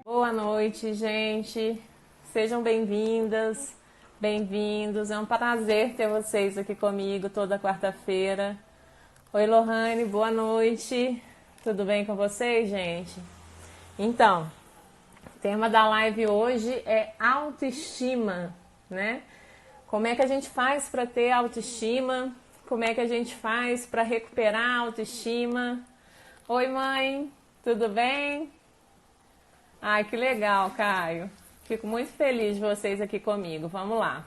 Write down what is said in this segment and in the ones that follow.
Boa noite, gente. Sejam bem-vindas, bem-vindos. É um prazer ter vocês aqui comigo toda quarta-feira. Oi, Lohane, boa noite. Tudo bem com vocês, gente? Então, o tema da live hoje é autoestima, né? Como é que a gente faz para ter autoestima? Como é que a gente faz para recuperar a autoestima? Oi, mãe, tudo bem? Ai, que legal, Caio. Fico muito feliz de vocês aqui comigo. Vamos lá.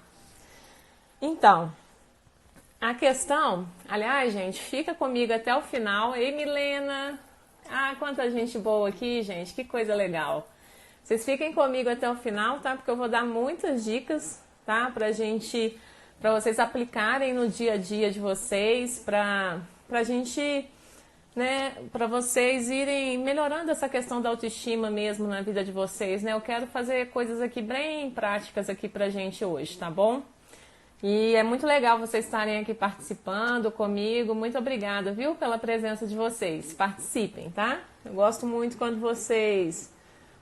Então, a questão, aliás, gente, fica comigo até o final. Ei, Milena. Ah, quanta gente boa aqui, gente. Que coisa legal. Vocês fiquem comigo até o final, tá? Porque eu vou dar muitas dicas, tá? Pra vocês aplicarem no dia a dia de vocês, pra gente, né, para vocês irem melhorando essa questão da autoestima mesmo na vida de vocês, né? Eu quero fazer coisas aqui bem práticas aqui pra gente hoje, tá bom? E é muito legal vocês estarem aqui participando comigo. Muito obrigada, viu, pela presença de vocês. Participem, tá? Eu gosto muito quando vocês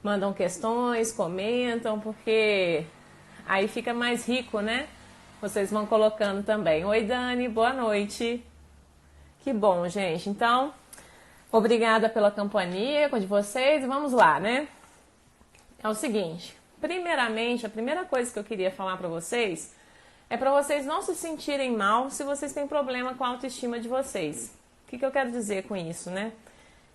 mandam questões, comentam, porque aí fica mais rico, né? Vocês vão colocando também. Oi, Dani, boa noite. Que bom, gente. Então, obrigada pela companhia de vocês e vamos lá, né? É o seguinte, primeiramente, a primeira coisa que eu queria falar pra vocês é para vocês não se sentirem mal se vocês têm problema com a autoestima de vocês. O que eu quero dizer com isso, né?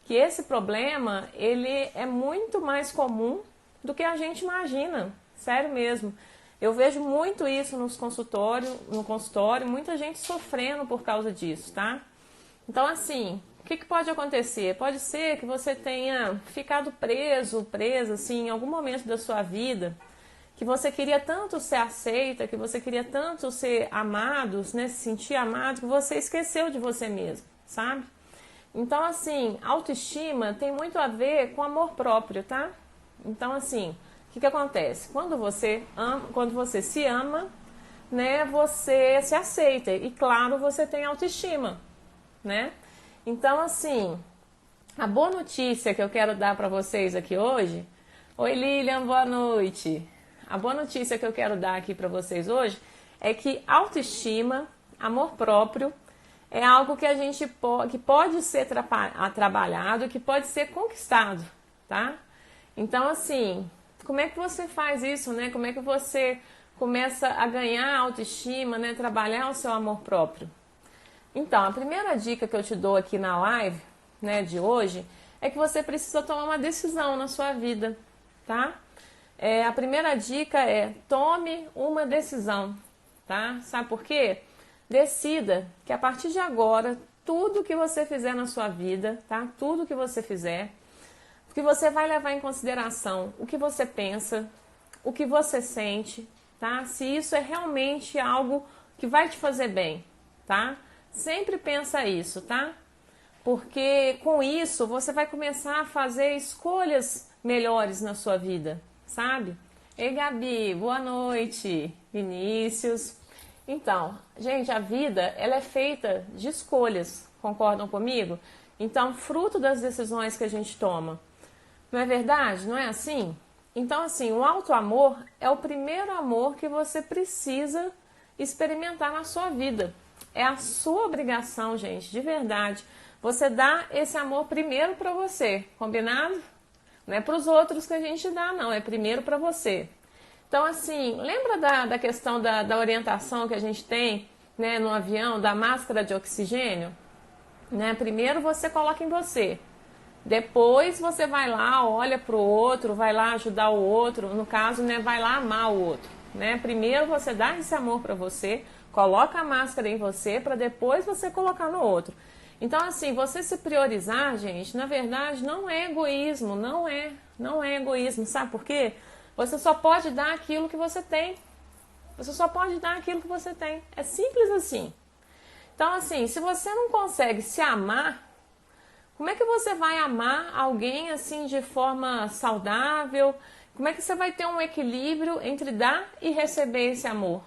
Que esse problema, ele é muito mais comum do que a gente imagina, sério mesmo. Eu vejo muito isso no consultório, muita gente sofrendo por causa disso, tá? Então, assim, o que pode acontecer? Pode ser que você tenha ficado presa, assim, em algum momento da sua vida, que você queria tanto ser aceita, que você queria tanto ser amado, né, se sentir amado, que você esqueceu de você mesmo, sabe? Então, assim, autoestima tem muito a ver com amor próprio, tá? Então, assim, o que acontece? Quando você se ama, né, você se aceita e, claro, você tem autoestima, né? Então, assim, a boa notícia que eu quero dar para vocês aqui hoje... Oi, Lilian, boa noite. A boa notícia que eu quero dar aqui para vocês hoje é que autoestima, amor próprio, é algo que que pode ser trabalhado, que pode ser conquistado, tá? Então, assim, como é que você faz isso, né? Como é que você começa a ganhar autoestima, né? Trabalhar o seu amor próprio? Então, a primeira dica que eu te dou aqui na live, né, de hoje, é que você precisa tomar uma decisão na sua vida, tá? A primeira dica é tome uma decisão, tá? Sabe por quê? Decida que a partir de agora, tudo que você fizer na sua vida, tá? Tudo que você fizer, que você vai levar em consideração o que você pensa, o que você sente, tá? Se isso é realmente algo que vai te fazer bem, tá? Sempre pensa isso, tá? Porque com isso você vai começar a fazer escolhas melhores na sua vida, sabe? Ei, Gabi, boa noite. Vinícius. Então, gente, a vida, ela é feita de escolhas, concordam comigo? Então, fruto das decisões que a gente toma. Não é verdade? Não é assim? Então, assim, o auto-amor é o primeiro amor que você precisa experimentar na sua vida. É a sua obrigação, gente, de verdade. Você dá esse amor primeiro para você, combinado? Não é para os outros que a gente dá, não. É primeiro para você. Então, assim, lembra da questão da orientação que a gente tem, né, no avião, da máscara de oxigênio? Né? Primeiro você coloca em você. Depois você vai lá, olha para o outro, vai lá ajudar o outro. No caso, né, vai lá amar o outro. Né? Primeiro você dá esse amor para você, coloca a máscara em você, para depois você colocar no outro. Então, assim, você se priorizar, gente, na verdade, não é egoísmo, não é egoísmo. Sabe por quê? Você só pode dar aquilo que você tem. Você só pode dar aquilo que você tem. É simples assim. Então, assim, se você não consegue se amar, como é que você vai amar alguém assim de forma saudável? Como é que você vai ter um equilíbrio entre dar e receber esse amor?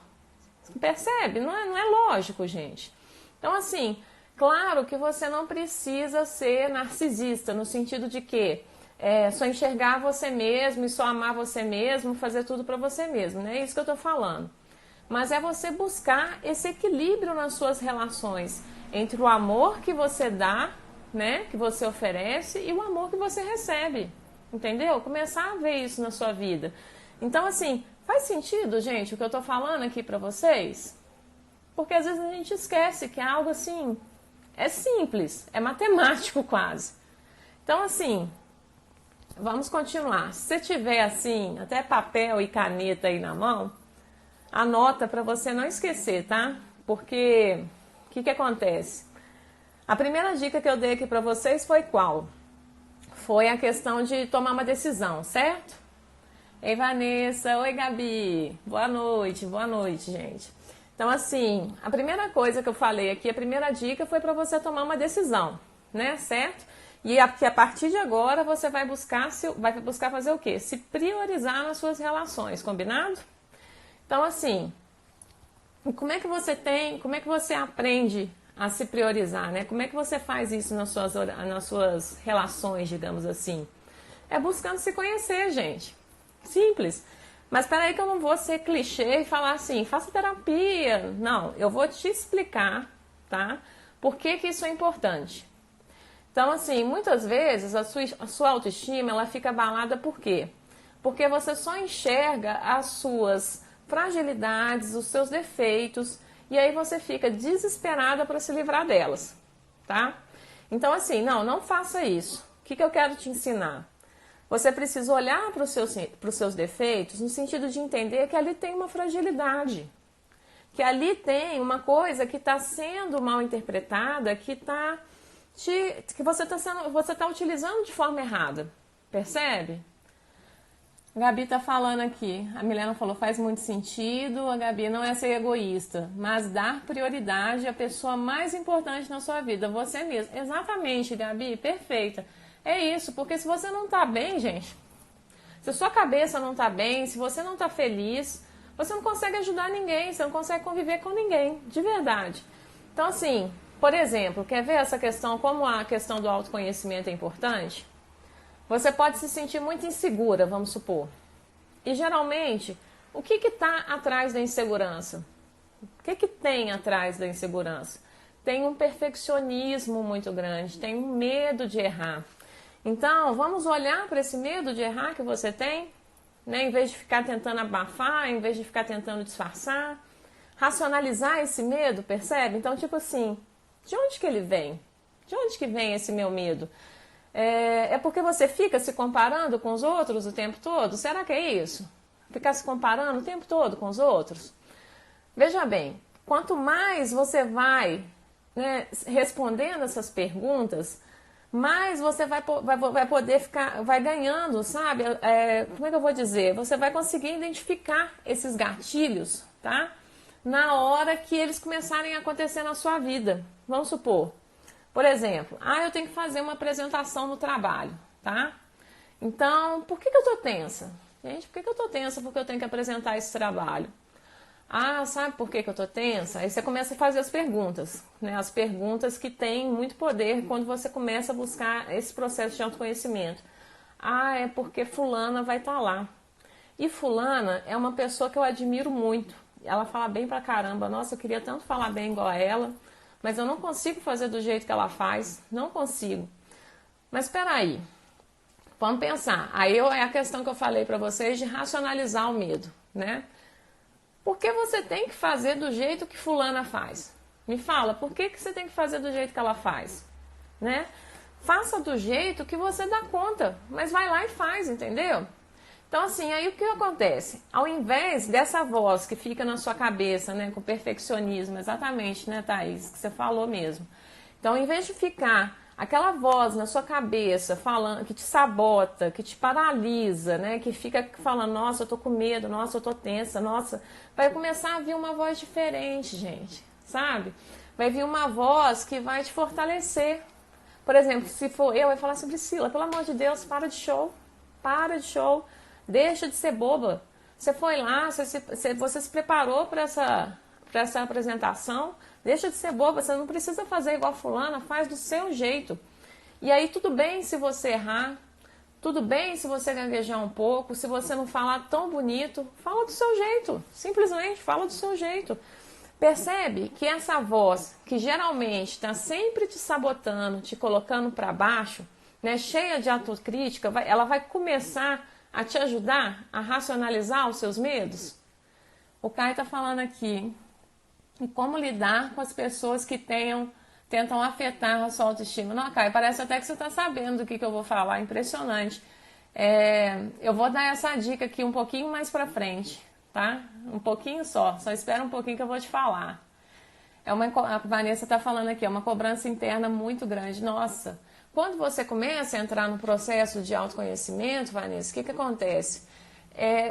Percebe? Não é lógico, gente. Então, assim, Claro que você não precisa ser narcisista, no sentido de que só enxergar você mesmo e só amar você mesmo, fazer tudo para você mesmo, não é isso que eu estou falando. Mas é você buscar esse equilíbrio nas suas relações, entre o amor que você dá, né, que você oferece, e o amor que você recebe, entendeu? Começar a ver isso na sua vida. Então, assim, faz sentido, gente, o que eu estou falando aqui para vocês? Porque às vezes a gente esquece que é algo assim, é simples, é matemático quase. Então, assim, vamos continuar. Se você tiver, assim, até papel e caneta aí na mão, anota para você não esquecer, tá? Porque o que acontece? A primeira dica que eu dei aqui para vocês foi qual? Foi a questão de tomar uma decisão, certo? Ei, Vanessa. Oi, Gabi. Boa noite, gente. Então, assim, a primeira coisa que eu falei aqui, a primeira dica foi para você tomar uma decisão, né? Certo? E a partir de agora você vai buscar fazer o quê? Se priorizar nas suas relações, combinado? Então, assim, como é que você aprende a se priorizar, né? Como é que você faz isso nas suas relações, digamos assim? É buscando se conhecer, gente. Simples. Mas peraí que eu não vou ser clichê e falar assim, faça terapia. Não, eu vou te explicar, tá? Por que isso é importante. Então, assim, muitas vezes a sua autoestima, ela fica abalada por quê? Porque você só enxerga as suas fragilidades, os seus defeitos, e aí você fica desesperada para se livrar delas, tá? Então, assim, não faça isso. O que eu quero te ensinar? Você precisa olhar para os seus defeitos no sentido de entender que ali tem uma fragilidade, que ali tem uma coisa que está sendo mal interpretada, que você está utilizando de forma errada. Percebe? A Gabi está falando aqui, a Milena falou, faz muito sentido, a Gabi não é ser egoísta, mas dar prioridade à pessoa mais importante na sua vida, você mesmo. Exatamente, Gabi, perfeita. É isso, porque se você não está bem, gente, se a sua cabeça não está bem, se você não está feliz, você não consegue ajudar ninguém, você não consegue conviver com ninguém, de verdade. Então, assim, por exemplo, quer ver essa questão, como a questão do autoconhecimento é importante? Você pode se sentir muito insegura, vamos supor. E geralmente, o que está atrás da insegurança? O que tem atrás da insegurança? Tem um perfeccionismo muito grande, tem um medo de errar. Então, vamos olhar para esse medo de errar que você tem, né? Em vez de ficar tentando abafar, em vez de ficar tentando disfarçar, racionalizar esse medo, percebe? Então, tipo assim, de onde que ele vem? De onde que vem esse meu medo? É porque você fica se comparando com os outros o tempo todo? Será que é isso? Ficar se comparando o tempo todo com os outros? Veja bem, quanto mais você vai, né, respondendo essas perguntas, mais você vai poder vai ganhando, sabe? Como é que eu vou dizer? Você vai conseguir identificar esses gatilhos, tá? Na hora que eles começarem a acontecer na sua vida. Vamos supor, por exemplo, eu tenho que fazer uma apresentação no trabalho, tá? Então, por que eu tô tensa? Gente, por que eu tô tensa? Porque eu tenho que apresentar esse trabalho. Sabe por que eu tô tensa? Aí você começa a fazer as perguntas, né? As perguntas que têm muito poder quando você começa a buscar esse processo de autoconhecimento. É porque fulana vai estar lá. E fulana é uma pessoa que eu admiro muito. Ela fala bem pra caramba. Nossa, eu queria tanto falar bem igual a ela, mas eu não consigo fazer do jeito que ela faz. Não consigo. Mas espera aí. Vamos pensar. Aí é a questão que eu falei pra vocês de racionalizar o medo, né? Por que você tem que fazer do jeito que fulana faz? Me fala, por que você tem que fazer do jeito que ela faz? Né? Faça do jeito que você dá conta, mas vai lá e faz, entendeu? Então, assim, aí o que acontece? Ao invés dessa voz que fica na sua cabeça, né, com perfeccionismo, exatamente, né, Thaís, que você falou mesmo. Então, ao invés de ficar aquela voz na sua cabeça falando, que te sabota, que te paralisa, né? Que fica falando, nossa, eu tô com medo, nossa, eu tô tensa, nossa. Vai começar a vir uma voz diferente, gente, sabe? Vai vir uma voz que vai te fortalecer. Por exemplo, se for eu, vai falar assim, Priscila, pelo amor de Deus, para de show, deixa de ser boba. Você foi lá, você se preparou para essa apresentação, Deixa de ser boba, você não precisa fazer igual a fulana, faz do seu jeito. E aí tudo bem se você errar, tudo bem se você gaguejar um pouco, se você não falar tão bonito, fala do seu jeito, simplesmente fala do seu jeito. Percebe que essa voz, que geralmente está sempre te sabotando, te colocando para baixo, né, cheia de autocrítica, ela vai começar a te ajudar a racionalizar os seus medos? O Caio está falando aqui, e como lidar com as pessoas que tentam afetar a sua autoestima. Não, Caio, parece até que você está sabendo do que eu vou falar, impressionante. Eu vou dar essa dica aqui um pouquinho mais para frente, tá? Um pouquinho só espera um pouquinho que eu vou te falar. A Vanessa está falando aqui, é uma cobrança interna muito grande. Nossa, quando você começa a entrar no processo de autoconhecimento, Vanessa, o que acontece?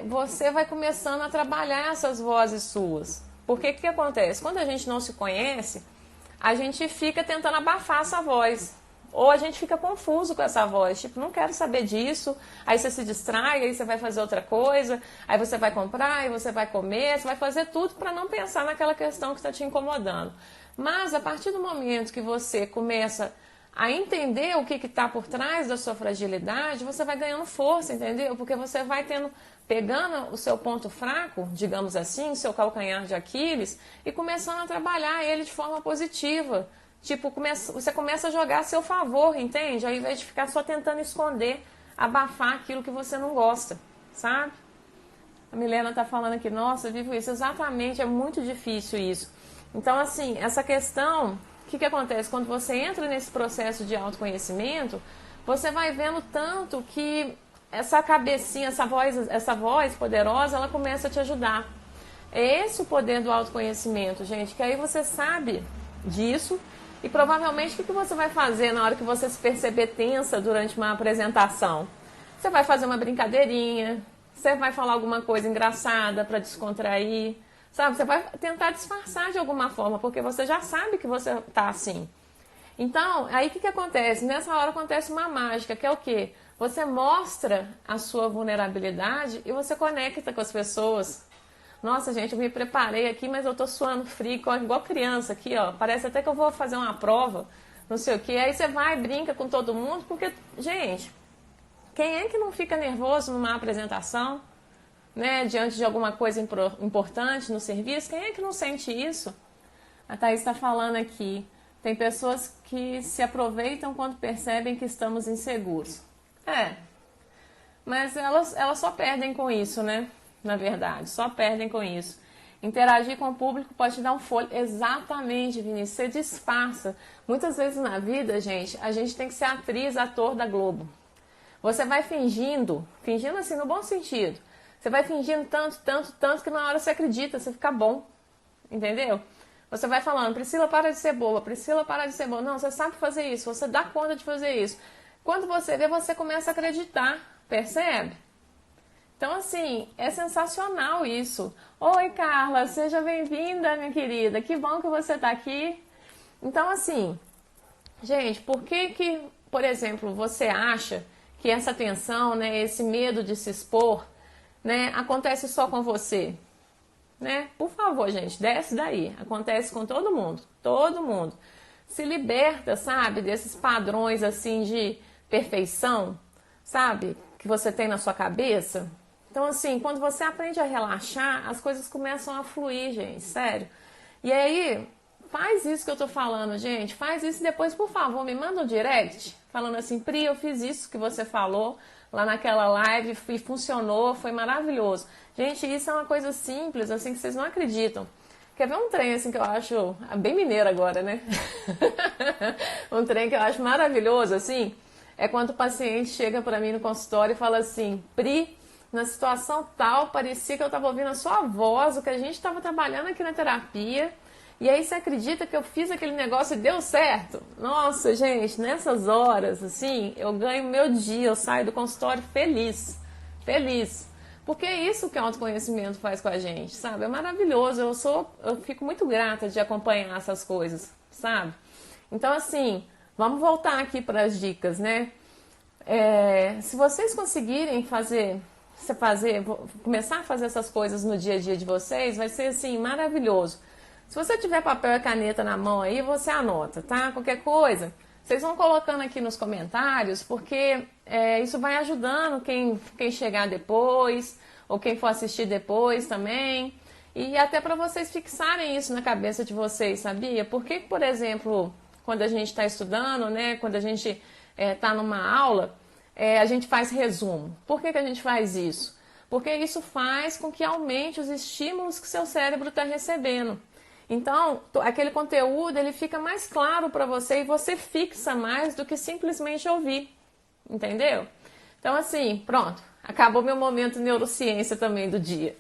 Você vai começando a trabalhar essas vozes suas. Porque o que acontece? Quando a gente não se conhece, a gente fica tentando abafar essa voz. Ou a gente fica confuso com essa voz, tipo, não quero saber disso, aí você se distrai, aí você vai fazer outra coisa, aí você vai comprar, aí você vai comer, você vai fazer tudo para não pensar naquela questão que está te incomodando. Mas a partir do momento que você começa a entender o que está por trás da sua fragilidade, você vai ganhando força, entendeu? Porque você vai pegando o seu ponto fraco, digamos assim, o seu calcanhar de Aquiles, e começando a trabalhar ele de forma positiva. Tipo, você começa a jogar a seu favor, entende? Ao invés de ficar só tentando esconder, abafar aquilo que você não gosta, sabe? A Milena tá falando aqui, nossa, eu vivo isso. Exatamente, é muito difícil isso. Então, assim, essa questão, o que acontece? Quando você entra nesse processo de autoconhecimento, você vai vendo tanto que essa cabecinha, essa voz poderosa, ela começa a te ajudar. É esse o poder do autoconhecimento, gente, que aí você sabe disso. E provavelmente o que você vai fazer na hora que você se perceber tensa durante uma apresentação? Você vai fazer uma brincadeirinha, você vai falar alguma coisa engraçada para descontrair, sabe? Você vai tentar disfarçar de alguma forma, porque você já sabe que você tá assim. Então, aí o que acontece? Nessa hora acontece uma mágica, que é o quê? Você mostra a sua vulnerabilidade e você conecta com as pessoas. Nossa, gente, eu me preparei aqui, mas eu tô suando frio, igual criança aqui, ó. Parece até que eu vou fazer uma prova, não sei o quê. Aí você vai, brinca com todo mundo, porque, gente, quem é que não fica nervoso numa apresentação, né? Diante de alguma coisa importante no serviço? Quem é que não sente isso? A Thaís está falando aqui. Tem pessoas que se aproveitam quando percebem que estamos inseguros. Mas elas só perdem com isso, né? Na verdade, só perdem com isso. Interagir com o público pode te dar um fôlego. Exatamente, Vinícius, você disfarça. Muitas vezes na vida, gente, a gente tem que ser atriz, ator da Globo. Você vai fingindo assim no bom sentido. Você vai fingindo tanto que na hora você acredita, você fica bom. Entendeu? Você vai falando, Priscila, para de ser boba, Priscila, para de ser boba. Não, você sabe fazer isso, você dá conta de fazer isso. Quando você vê, você começa a acreditar, percebe? Então, assim, é sensacional isso. Oi, Carla, seja bem-vinda, minha querida. Que bom que você está aqui. Então, assim, gente, por que, por exemplo, você acha que essa tensão, né, esse medo de se expor, né, acontece só com você? Né? Por favor, gente, desce daí. Acontece com todo mundo. Todo mundo. Se liberta, sabe, desses padrões, assim, de perfeição, sabe, que você tem na sua cabeça. Então, assim, quando você aprende a relaxar, as coisas começam a fluir, gente, sério. E aí, faz isso que eu tô falando, gente, faz isso e depois, por favor, me manda um direct, falando assim, Pri, eu fiz isso que você falou lá naquela live e funcionou, foi maravilhoso. Gente, isso é uma coisa simples, assim, que vocês não acreditam. Quer ver um trem, assim, que eu acho, bem mineiro agora, né? Um trem que eu acho maravilhoso, assim, é quando o paciente chega pra mim no consultório e fala assim, Pri, na situação tal, parecia que eu estava ouvindo a sua voz, o que a gente estava trabalhando aqui na terapia, e aí você acredita que eu fiz aquele negócio e deu certo? Nossa, gente, nessas horas, assim, eu ganho meu dia, eu saio do consultório feliz, feliz. Porque é isso que o autoconhecimento faz com a gente, sabe? É maravilhoso, eu fico muito grata de acompanhar essas coisas, sabe? Então, assim, vamos voltar aqui para as dicas, né? Se vocês conseguirem começar a fazer essas coisas no dia a dia de vocês, vai ser assim, maravilhoso. Se você tiver papel e caneta na mão aí, você anota, tá? Qualquer coisa, vocês vão colocando aqui nos comentários, porque isso vai ajudando quem chegar depois, ou quem for assistir depois também. E até para vocês fixarem isso na cabeça de vocês, sabia? Porque, por exemplo, quando a gente está estudando, né? Quando a gente está numa aula, a gente faz resumo. Por que a gente faz isso? Porque isso faz com que aumente os estímulos que seu cérebro está recebendo. Então, aquele conteúdo ele fica mais claro para você e você fixa mais do que simplesmente ouvir, entendeu? Então, assim, pronto, acabou meu momento neurociência também do dia.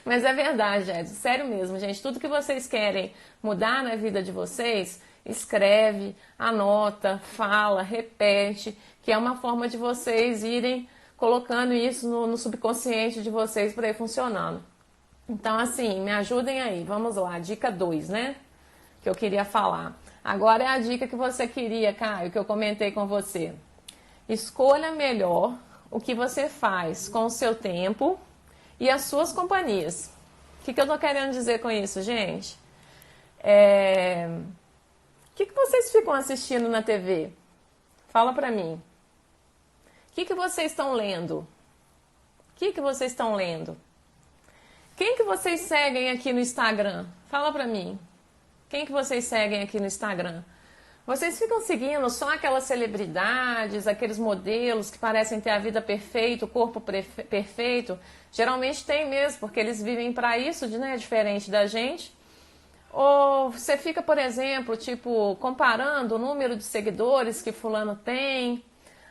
Mas é verdade, Edson, sério mesmo, gente, tudo que vocês querem mudar na vida de vocês, escreve, anota, fala, repete, que é uma forma de vocês irem colocando isso no subconsciente de vocês para ir funcionando. Então, assim, me ajudem aí. Vamos lá, dica 2, né? Que eu queria falar. Agora é a dica que você queria, Caio, que eu comentei com você. Escolha melhor o que você faz com o seu tempo e as suas companhias. O que eu tô querendo dizer com isso, gente? O que vocês ficam assistindo na TV? Fala pra mim. O que vocês estão lendo? O que vocês estão lendo? Quem que vocês seguem aqui no Instagram? Fala pra mim. Quem que vocês seguem aqui no Instagram? Vocês ficam seguindo só aquelas celebridades, aqueles modelos que parecem ter a vida perfeita, o corpo perfeito? Geralmente tem mesmo, porque eles vivem para isso, né, diferente da gente. Ou você fica, por exemplo, tipo, comparando o número de seguidores que fulano tem.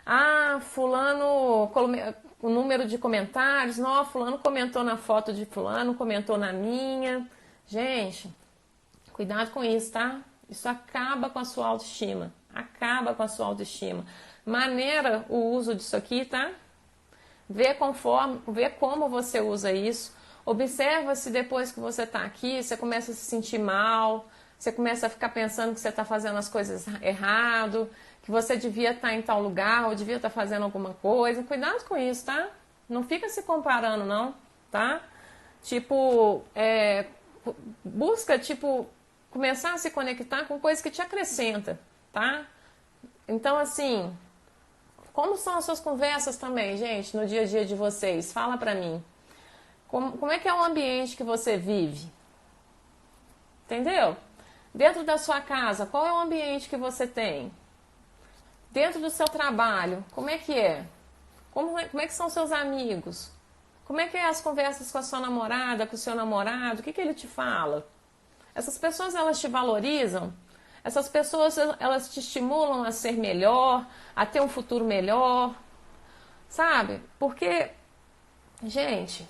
Ah, fulano, o número de comentários. Não, fulano comentou na foto de fulano, comentou na minha. Gente, cuidado com isso, tá? Isso acaba com a sua autoestima. Acaba com a sua autoestima. Maneira o uso disso aqui, tá? Vê como você usa isso. Observa se depois que você tá aqui, você começa a se sentir mal, você começa a ficar pensando que você está fazendo as coisas errado, que você devia estar em tal lugar ou devia estar fazendo alguma coisa. Cuidado com isso, tá? Não fica se comparando, não, tá? Tipo, busca, tipo, começar a se conectar com coisas que te acrescenta, tá? Então, assim, como são as suas conversas também, gente, no dia a dia de vocês? Fala pra mim. Como é que é o ambiente que você vive? Entendeu? Dentro da sua casa, qual é o ambiente que você tem? Dentro do seu trabalho, como é que é? Como é que são seus amigos? Como é que é as conversas com a sua namorada, com o seu namorado? O que ele te fala? Essas pessoas, elas te valorizam? Essas pessoas, elas te estimulam a ser melhor, a ter um futuro melhor? Sabe? Porque, gente,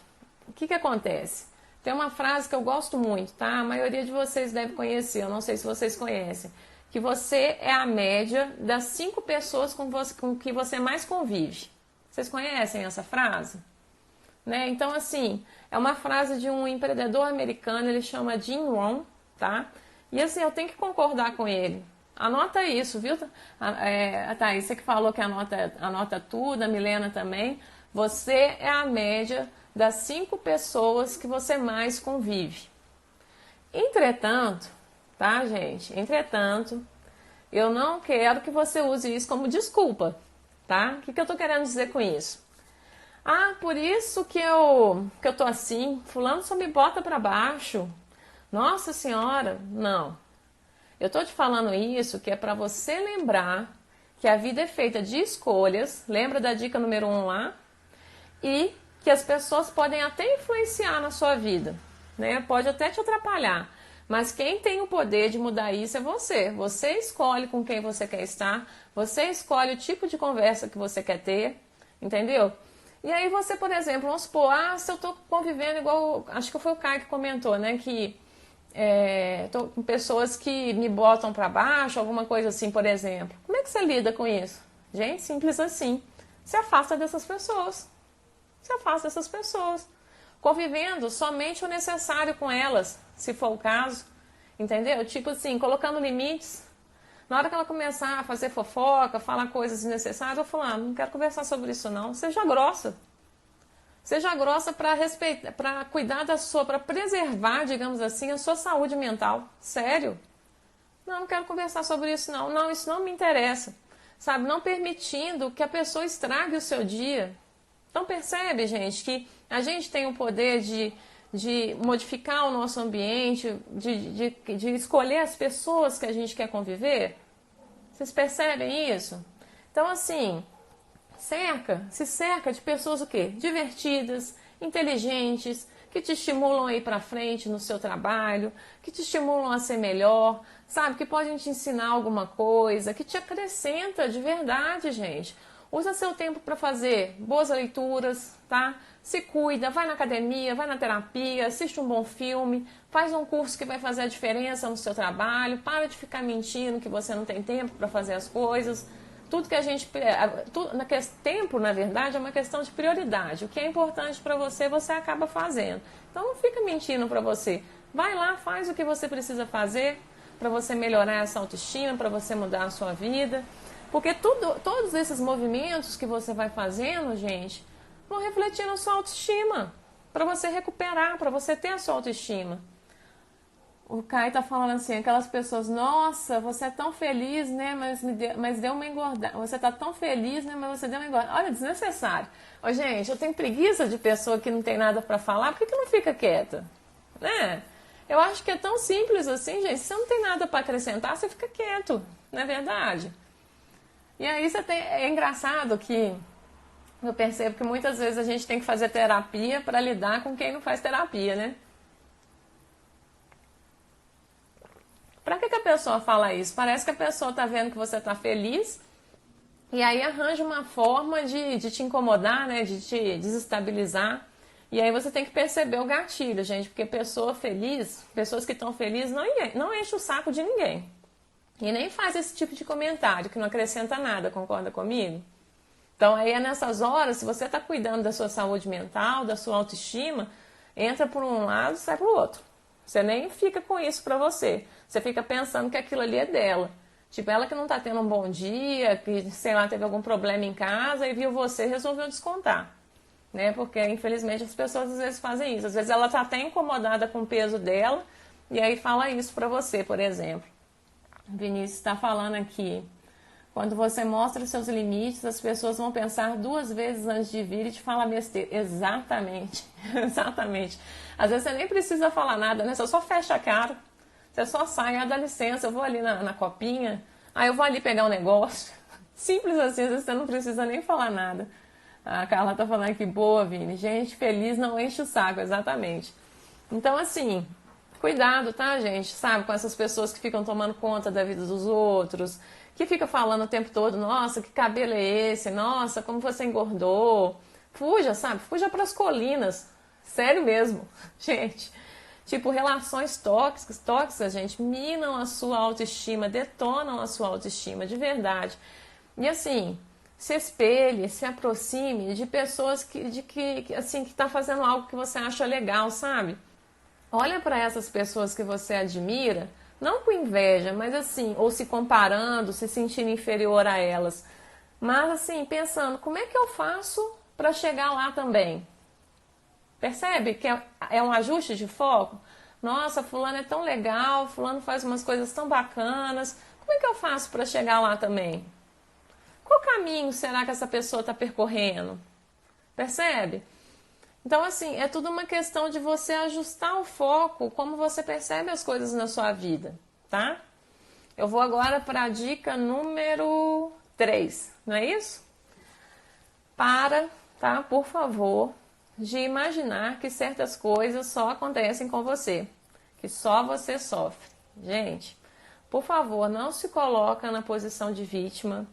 o que acontece? Tem uma frase que eu gosto muito, tá? A maioria de vocês deve conhecer, eu não sei se vocês conhecem. Que você é a média das 5 pessoas com que você mais convive. Vocês conhecem essa frase? Né? Então, assim, é uma frase de um empreendedor americano, ele chama Jim Rohn, tá? E assim, eu tenho que concordar com ele. Anota isso, viu? A Thaís, você que falou que anota tudo, a Milena também. Você é a média das 5 pessoas que você mais convive. Entretanto, tá, gente? Entretanto, eu não quero que você use isso como desculpa, tá? O que eu tô querendo dizer com isso? Ah, por isso que eu tô assim, fulano só me bota pra baixo. Nossa senhora, não. Eu tô te falando isso que é pra você lembrar que a vida é feita de escolhas, lembra da dica número 1 lá? E que as pessoas podem até influenciar na sua vida, né? Pode até te atrapalhar, mas quem tem o poder de mudar isso é você. Você escolhe com quem você quer estar, você escolhe o tipo de conversa que você quer ter, entendeu? E aí você, por exemplo, vamos supor, se eu tô convivendo igual, acho que foi o Caio que comentou, né, que tô com pessoas que me botam para baixo, alguma coisa assim, por exemplo. Como é que você lida com isso? Gente, simples assim. Se afasta dessas pessoas. Se afasta dessas pessoas. Convivendo somente o necessário com elas, se for o caso. Entendeu? Tipo assim, colocando limites. Na hora que ela começar a fazer fofoca, falar coisas desnecessárias, eu vou falar, não quero conversar sobre isso não. Seja grossa. Seja grossa para respeitar, para cuidar da sua, para preservar, digamos assim, a sua saúde mental. Sério. Não quero conversar sobre isso não. Não, isso não me interessa. Sabe, não permitindo que a pessoa estrague o seu dia. Então percebe, gente, que a gente tem o poder de modificar o nosso ambiente, de escolher as pessoas que a gente quer conviver? Vocês percebem isso? Então, assim, se cerca de pessoas o quê? Divertidas, inteligentes, que te estimulam a ir para frente no seu trabalho, que te estimulam a ser melhor, sabe? Que podem te ensinar alguma coisa, que te acrescenta de verdade, gente. Usa seu tempo para fazer boas leituras, tá? Se cuida, vai na academia, vai na terapia, assiste um bom filme, faz um curso que vai fazer a diferença no seu trabalho, para de ficar mentindo que você não tem tempo para fazer as coisas. Tudo que a gente... Tempo, na verdade, é uma questão de prioridade. O que é importante para você, você acaba fazendo. Então não fica mentindo para você. Vai lá, faz o que você precisa fazer para você melhorar essa autoestima, para você mudar a sua vida. Porque todos esses movimentos que você vai fazendo, gente, vão refletir na sua autoestima. Para você recuperar, para você ter a sua autoestima. O Caio tá falando assim, aquelas pessoas, nossa, você é tão feliz, né, mas deu uma engordada. Você tá tão feliz, né, mas você deu uma engordada. Olha, desnecessário. Ô, gente, eu tenho preguiça de pessoa que não tem nada para falar, por que não fica quieta? Né? Eu acho que é tão simples assim, gente, se você não tem nada para acrescentar, você fica quieto, não é verdade? E aí é engraçado que eu percebo que muitas vezes a gente tem que fazer terapia para lidar com quem não faz terapia, né? Pra que a pessoa fala isso? Parece que a pessoa tá vendo que você tá feliz e aí arranja uma forma de te incomodar, né? De te desestabilizar. E aí você tem que perceber o gatilho, gente, porque pessoa feliz, pessoas que estão felizes não enche o saco de ninguém. E nem faz esse tipo de comentário que não acrescenta nada, concorda comigo? Então aí é nessas horas, se você está cuidando da sua saúde mental, da sua autoestima, entra por um lado, sai pro outro. Você nem fica com isso pra você. Você fica pensando que aquilo ali é dela. Tipo, ela que não tá tendo um bom dia, que, sei lá, teve algum problema em casa e viu você e resolveu descontar. Né? Porque, infelizmente, as pessoas às vezes fazem isso. Às vezes ela tá até incomodada com o peso dela e aí fala isso pra você, por exemplo. O Vinícius está falando aqui. Quando você mostra os seus limites, as pessoas vão pensar 2 vezes antes de vir e te falar besteira. Exatamente, exatamente. Às vezes você nem precisa falar nada, né? Você só fecha a cara, você só sai, dá licença, eu vou ali na copinha, aí eu vou ali pegar um negócio. Simples assim, às vezes você não precisa nem falar nada. A Carla tá falando aqui, boa, Vini. Gente feliz não enche o saco, exatamente. Então, assim, cuidado, tá, gente? Sabe, com essas pessoas que ficam tomando conta da vida dos outros, que fica falando o tempo todo, nossa, que cabelo é esse? Nossa, como você engordou? Fuja, sabe? Fuja pras colinas. Sério mesmo, gente. Tipo, relações tóxicas, gente, minam a sua autoestima, detonam a sua autoestima, de verdade. E assim, se espelhe, se aproxime de pessoas que tá fazendo algo que você acha legal, sabe? Olha para essas pessoas que você admira, não com inveja, mas assim, ou se comparando, se sentindo inferior a elas, mas assim, pensando, como é que eu faço para chegar lá também? Percebe que é um ajuste de foco? Nossa, fulano é tão legal, fulano faz umas coisas tão bacanas, como é que eu faço para chegar lá também? Qual caminho será que essa pessoa está percorrendo? Percebe? Então, assim, é tudo uma questão de você ajustar o foco, como você percebe as coisas na sua vida, tá? Eu vou agora para a dica número 3, não é isso? Tá, por favor, de imaginar que certas coisas só acontecem com você, que só você sofre. Gente, por favor, não se coloca na posição de vítima.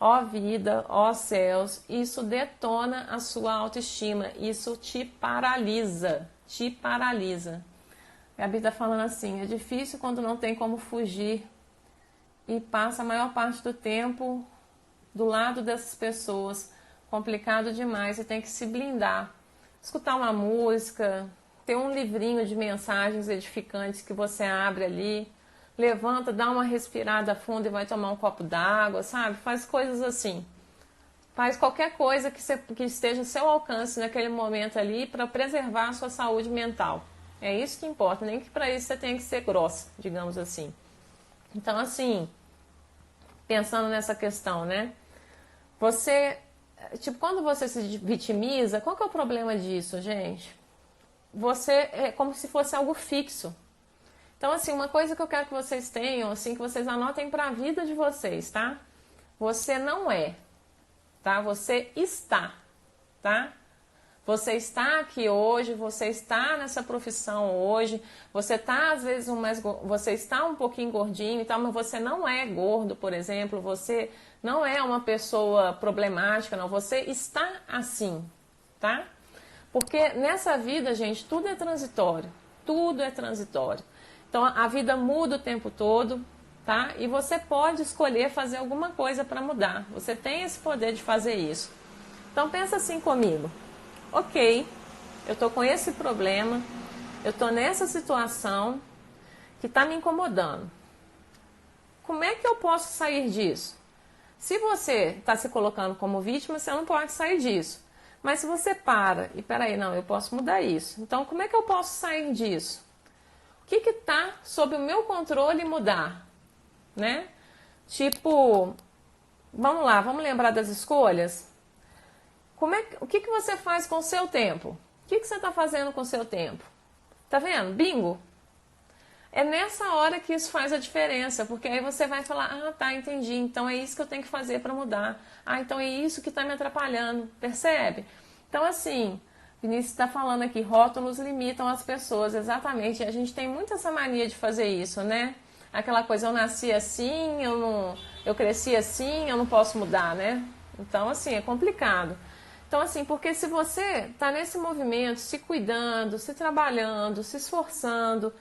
Ó vida, ó céus, isso detona a sua autoestima, isso te paralisa, te paralisa. A Gabi tá falando assim, é difícil quando não tem como fugir e passa a maior parte do tempo do lado dessas pessoas, complicado demais, você tem que se blindar. Escutar uma música, ter um livrinho de mensagens edificantes que você abre ali, levanta, dá uma respirada funda e vai tomar um copo d'água, sabe? Faz coisas assim. faz qualquer coisa que esteja ao seu alcance naquele momento ali para preservar a sua saúde mental. É isso que importa, nem que para isso você tenha que ser grossa, digamos assim. Então, assim, pensando nessa questão, né? Você, tipo, quando você se vitimiza, qual que é o problema disso, gente? Você é como se fosse algo fixo. Então, assim, uma coisa que eu quero que vocês tenham, assim, que vocês anotem para a vida de vocês, tá? Você não é, tá? Você está, tá? Você está aqui hoje, você está nessa profissão hoje, você está às vezes você está um pouquinho gordinho e tal, mas você não é gordo, por exemplo, você não é uma pessoa problemática, não, você está assim, tá? Porque nessa vida, gente, tudo é transitório, tudo é transitório. Então a vida muda o tempo todo, tá? E você pode escolher fazer alguma coisa para mudar. Você tem esse poder de fazer isso. Então pensa assim comigo. Ok, eu tô com esse problema, eu tô nessa situação que tá me incomodando. Como é que eu posso sair disso? Se você está se colocando como vítima, você não pode sair disso. Mas se você para e peraí, não, eu posso mudar isso. Então, como é que eu posso sair disso? O que está sob o meu controle mudar? Né? Tipo, vamos lá, vamos lembrar das escolhas? O que você faz com o seu tempo? O que você está fazendo com o seu tempo? Tá vendo? Bingo! É nessa hora que isso faz a diferença, porque aí você vai falar, ah, tá, entendi, então é isso que eu tenho que fazer para mudar. Ah, então é isso que está me atrapalhando, percebe? Então, assim, Vinícius está falando aqui, rótulos limitam as pessoas, exatamente, e a gente tem muito essa mania de fazer isso, né? Aquela coisa, eu nasci assim, eu cresci assim, eu não posso mudar, né? Então, assim, é complicado. Então, assim, porque se você está nesse movimento, se cuidando, se trabalhando, se esforçando,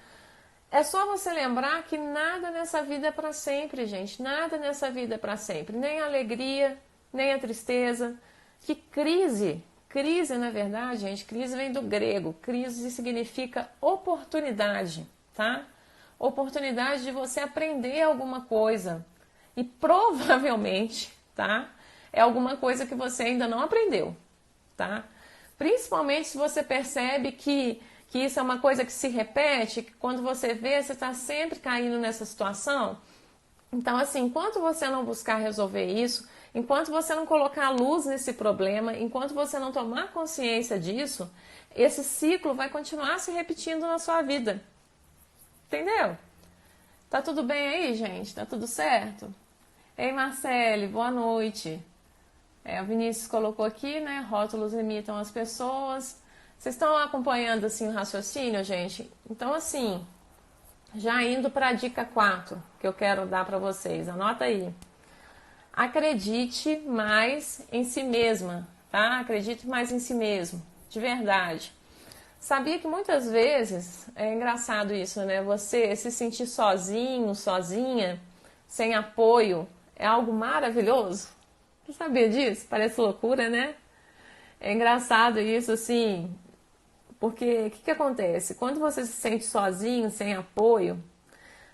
é só você lembrar que nada nessa vida é para sempre, gente. Nada nessa vida é para sempre. Nem a alegria, nem a tristeza. Que crise, na verdade, gente, crise vem do grego. Crise significa oportunidade, tá? Oportunidade de você aprender alguma coisa. E provavelmente, tá? É alguma coisa que você ainda não aprendeu, tá? Principalmente se você percebe que isso é uma coisa que se repete, que quando você vê, você está sempre caindo nessa situação. Então, assim, enquanto você não buscar resolver isso, enquanto você não colocar luz nesse problema, enquanto você não tomar consciência disso, esse ciclo vai continuar se repetindo na sua vida. Entendeu? Tá tudo bem aí, gente? Tá tudo certo? Ei, Marcele, boa noite. O Vinícius colocou aqui, né? Rótulos limitam as pessoas. Vocês estão acompanhando assim o raciocínio, gente? Então, assim, já indo para a dica 4 que eu quero dar para vocês, anota aí. Acredite mais em si mesma, tá? Acredite mais em si mesmo, de verdade. Sabia que muitas vezes, é engraçado isso, né? Você se sentir sozinho, sozinha, sem apoio, é algo maravilhoso. Você sabia disso? Parece loucura, né? É engraçado isso, assim, porque o que acontece? Quando você se sente sozinho, sem apoio,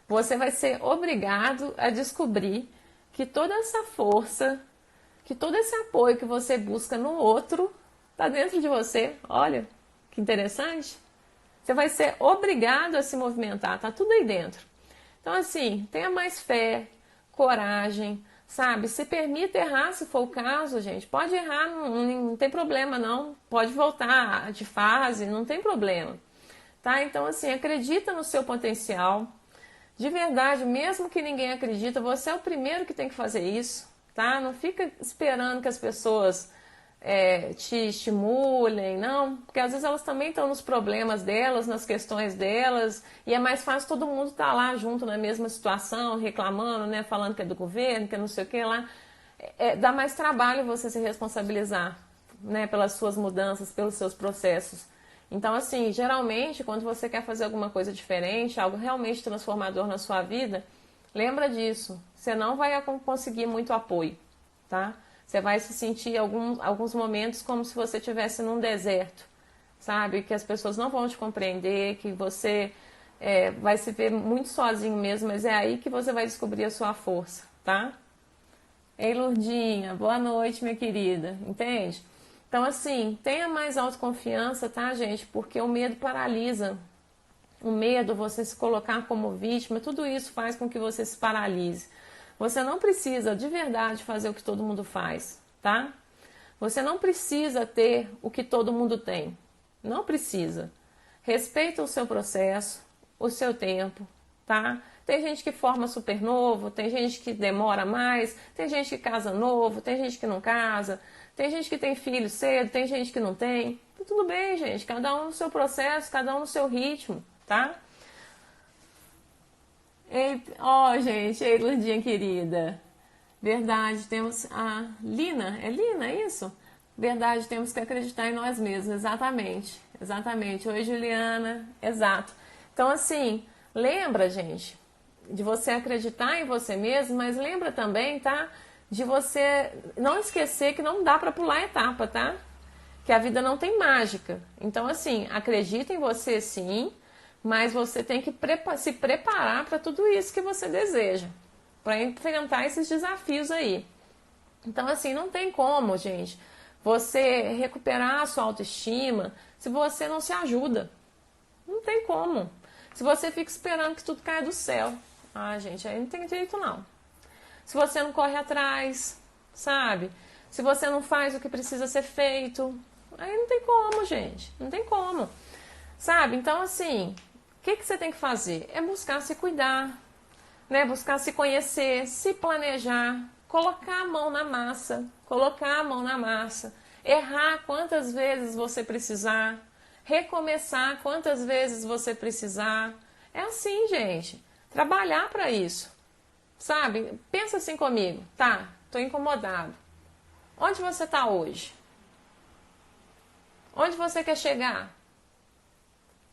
você vai ser obrigado a descobrir que toda essa força, que todo esse apoio que você busca no outro, está dentro de você. Olha, que interessante. Você vai ser obrigado a se movimentar, tá tudo aí dentro. Então, assim, tenha mais fé, coragem, sabe? Se permita errar, se for o caso, gente. Pode errar, não tem problema, não. Pode voltar de fase, não tem problema. Tá? Então, assim, acredita no seu potencial. De verdade, mesmo que ninguém acredita, você é o primeiro que tem que fazer isso, tá? Não fica esperando que as pessoas te estimulem, não. Porque às vezes elas também estão nos problemas delas, nas questões delas, e é mais fácil todo mundo estar lá junto na mesma situação, reclamando, né? Falando que é do governo, que é não sei o que lá. Dá mais trabalho você se responsabilizar, né? Pelas suas mudanças, pelos seus processos. Então, assim, geralmente, quando você quer fazer alguma coisa diferente, algo realmente transformador na sua vida, lembra disso. Você não vai conseguir muito apoio, tá? Você vai se sentir alguns momentos como se você estivesse num deserto, sabe? Que as pessoas não vão te compreender, que você vai se ver muito sozinho mesmo, mas é aí que você vai descobrir a sua força, tá? Ei, Lourdinha, boa noite, minha querida. Entende? Então, assim, tenha mais autoconfiança, tá, gente? Porque o medo paralisa. O medo, você se colocar como vítima, tudo isso faz com que você se paralise. Você não precisa de verdade fazer o que todo mundo faz, tá? Você não precisa ter o que todo mundo tem. Não precisa. Respeita o seu processo, o seu tempo, tá? Tem gente que forma super novo, tem gente que demora mais, tem gente que casa novo, tem gente que não casa, tem gente que tem filho cedo, tem gente que não tem. Tudo bem, gente. Cada um no seu processo, cada um no seu ritmo, tá? Ó, gente, ei, Lurdinha querida. Verdade, temos a Lina, é Lina, é isso? Verdade, temos que acreditar em nós mesmos, exatamente, exatamente. Oi, Juliana, exato. Então, assim, lembra, gente, de você acreditar em você mesmo, mas lembra também, tá? De você não esquecer que não dá para pular etapa, tá? Que a vida não tem mágica. Então, assim, acredita em você sim, mas você tem que se preparar para tudo isso que você deseja, para enfrentar esses desafios aí. Então, assim, não tem como, gente, você recuperar a sua autoestima se você não se ajuda. Não tem como. Se você fica esperando que tudo caia do céu. Ah, gente, aí não tem jeito não. Se você não corre atrás, sabe? Se você não faz o que precisa ser feito, aí não tem como, gente. Não tem como. Sabe? Então, assim, o que você tem que fazer? É buscar se cuidar, né? Buscar se conhecer, se planejar, colocar a mão na massa, colocar a mão na massa, errar quantas vezes você precisar, recomeçar quantas vezes você precisar. É assim, gente. Trabalhar para isso, sabe? Pensa assim comigo, tá? Tô incomodado. Onde você tá hoje? Onde você quer chegar?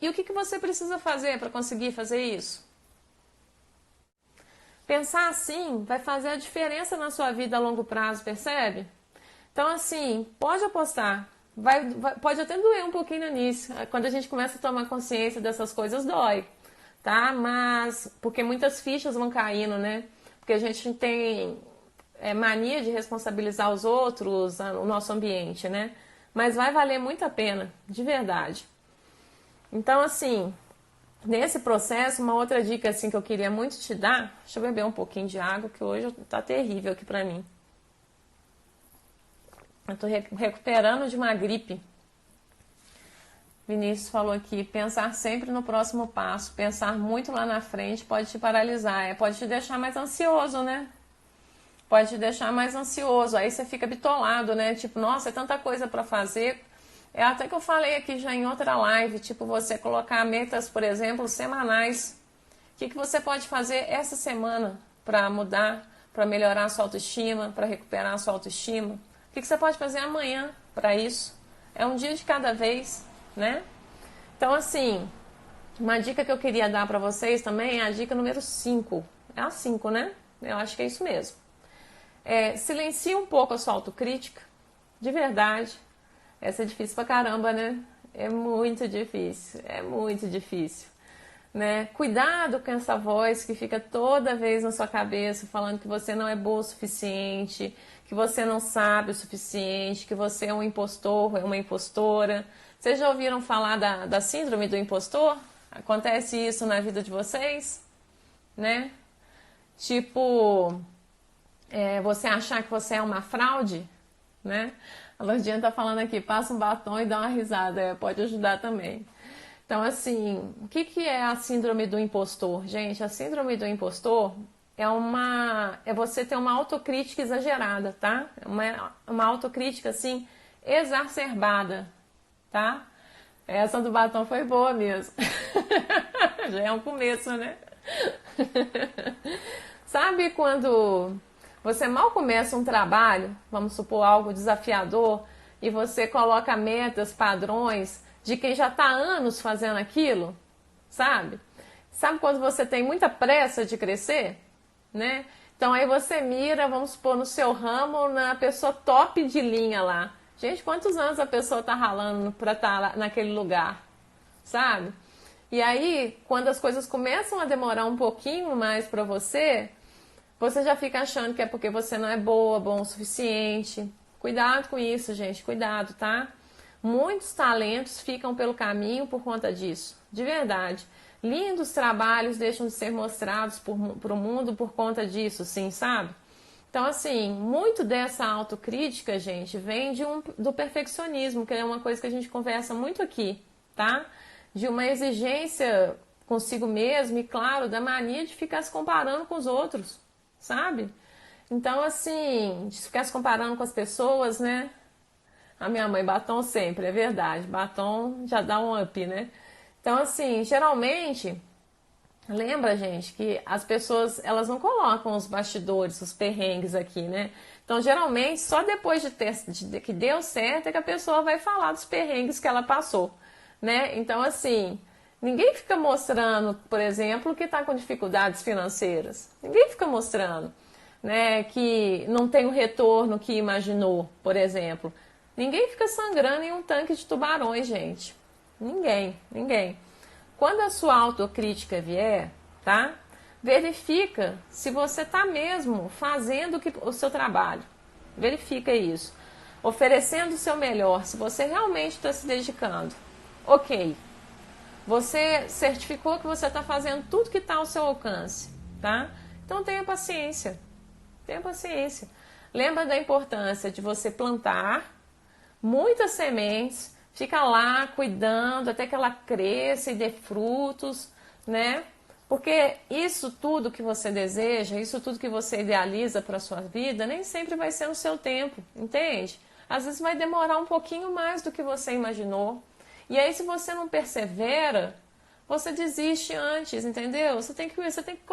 E o que você precisa fazer para conseguir fazer isso? Pensar assim vai fazer a diferença na sua vida a longo prazo, percebe? Então, assim, pode apostar. Pode até doer um pouquinho no início. Quando a gente começa a tomar consciência dessas coisas, dói, tá? Mas, porque muitas fichas vão caindo, né? Porque a gente tem mania de responsabilizar os outros, o nosso ambiente, né? Mas vai valer muito a pena, de verdade. Então, assim, nesse processo, uma outra dica assim que eu queria muito te dar, deixa eu beber um pouquinho de água, que hoje tá terrível aqui pra mim. Eu tô recuperando de uma gripe. Vinícius falou aqui, pensar sempre no próximo passo, pensar muito lá na frente pode te paralisar, pode te deixar mais ansioso, né? Pode te deixar mais ansioso, aí você fica bitolado, né? Tipo, nossa, é tanta coisa pra fazer. É até que eu falei aqui já em outra live, tipo, você colocar metas, por exemplo, semanais. O que você pode fazer essa semana para mudar, para melhorar a sua autoestima, para recuperar a sua autoestima? O que você pode fazer amanhã para isso? É um dia de cada vez, né? Então, assim, uma dica que eu queria dar para vocês também é a dica número 5. É a 5, né? Eu acho que é isso mesmo. Silencie um pouco a sua autocrítica, de verdade. Essa é difícil pra caramba, né? É muito difícil, né? Cuidado com essa voz que fica toda vez na sua cabeça falando que você não é boa o suficiente, que você não sabe o suficiente, que você é um impostor, é uma impostora. Vocês já ouviram falar da síndrome do impostor? Acontece isso na vida de vocês, né? Tipo, você achar que você é uma fraude, né? A Lourdinha tá falando aqui, passa um batom e dá uma risada, pode ajudar também. Então, assim, o que é a síndrome do impostor? Gente, a síndrome do impostor é você ter uma autocrítica exagerada, tá? Uma autocrítica, assim, exacerbada, tá? Essa do batom foi boa mesmo. Já é um começo, né? Sabe quando você mal começa um trabalho, vamos supor algo desafiador, e você coloca metas, padrões de quem já está há anos fazendo aquilo, sabe? Sabe quando você tem muita pressa de crescer, né? Então aí você mira, vamos supor, no seu ramo, na pessoa top de linha lá. Gente, quantos anos a pessoa está ralando para estar naquele lugar, sabe? E aí, quando as coisas começam a demorar um pouquinho mais para você você já fica achando que é porque você não é boa, bom o suficiente. Cuidado com isso, gente, cuidado, tá? Muitos talentos ficam pelo caminho por conta disso, de verdade. Lindos trabalhos deixam de ser mostrados para o mundo por conta disso, sim, sabe? Então, assim, muito dessa autocrítica, gente, vem do perfeccionismo, que é uma coisa que a gente conversa muito aqui, tá? De uma exigência consigo mesmo e, claro, da mania de ficar se comparando com os outros, sabe? Então, assim, de ficar se comparando com as pessoas, né? A minha mãe, batom sempre, é verdade. Batom já dá um up, né? Então, assim, geralmente, lembra, gente, que as pessoas, elas não colocam os bastidores, os perrengues aqui, né? Então, geralmente, só depois de que deu certo é que a pessoa vai falar dos perrengues que ela passou, né? Então, assim, ninguém fica mostrando, por exemplo, que está com dificuldades financeiras. Ninguém fica mostrando, né, que não tem o retorno que imaginou, por exemplo. Ninguém fica sangrando em um tanque de tubarões, gente. Ninguém. Quando a sua autocrítica vier, tá? Verifica se você está mesmo fazendo o seu trabalho. Verifica isso. Oferecendo o seu melhor, se você realmente está se dedicando. Ok. Você certificou que você está fazendo tudo que está ao seu alcance, tá? Então tenha paciência. Tenha paciência. Lembra da importância de você plantar muitas sementes, fica lá cuidando até que ela cresça e dê frutos, né? Porque isso tudo que você deseja, isso tudo que você idealiza para a sua vida, nem sempre vai ser no seu tempo, entende? Às vezes vai demorar um pouquinho mais do que você imaginou. E aí, se você não persevera, você desiste antes, entendeu? Você tem que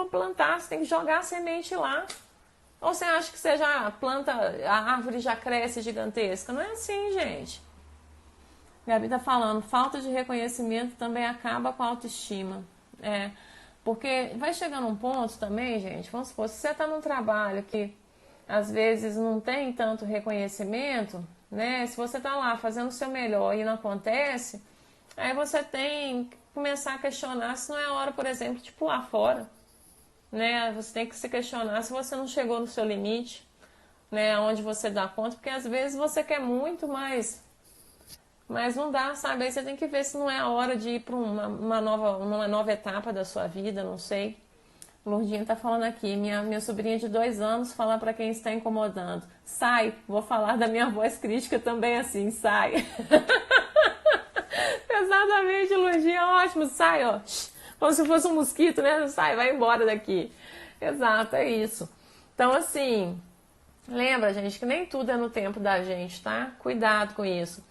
plantar, você tem que jogar a semente lá. Ou você acha que você já planta, a árvore já cresce gigantesca? Não é assim, gente. Gabi tá falando, falta de reconhecimento também acaba com a autoestima. Porque vai chegando um ponto também, gente, vamos supor, se você tá num trabalho que às vezes não tem tanto reconhecimento, né? Se você tá lá fazendo o seu melhor e não acontece, aí você tem que começar a questionar se não é a hora, por exemplo, de pular fora. Né? Você tem que se questionar se você não chegou no seu limite, né? Onde você dá conta, porque às vezes você quer muito, mas não dá, sabe? Aí você tem que ver se não é a hora de ir para uma nova etapa da sua vida, não sei. Lourdinha tá falando aqui, minha sobrinha de 2 anos fala para quem está incomodando. Sai, vou falar da minha voz crítica também assim, sai. Exatamente, Lourdinha, ótimo, sai, ó. Como se fosse um mosquito, né? Sai, vai embora daqui. Exato, é isso. Então, assim, lembra, gente, que nem tudo é no tempo da gente, tá? Cuidado com isso.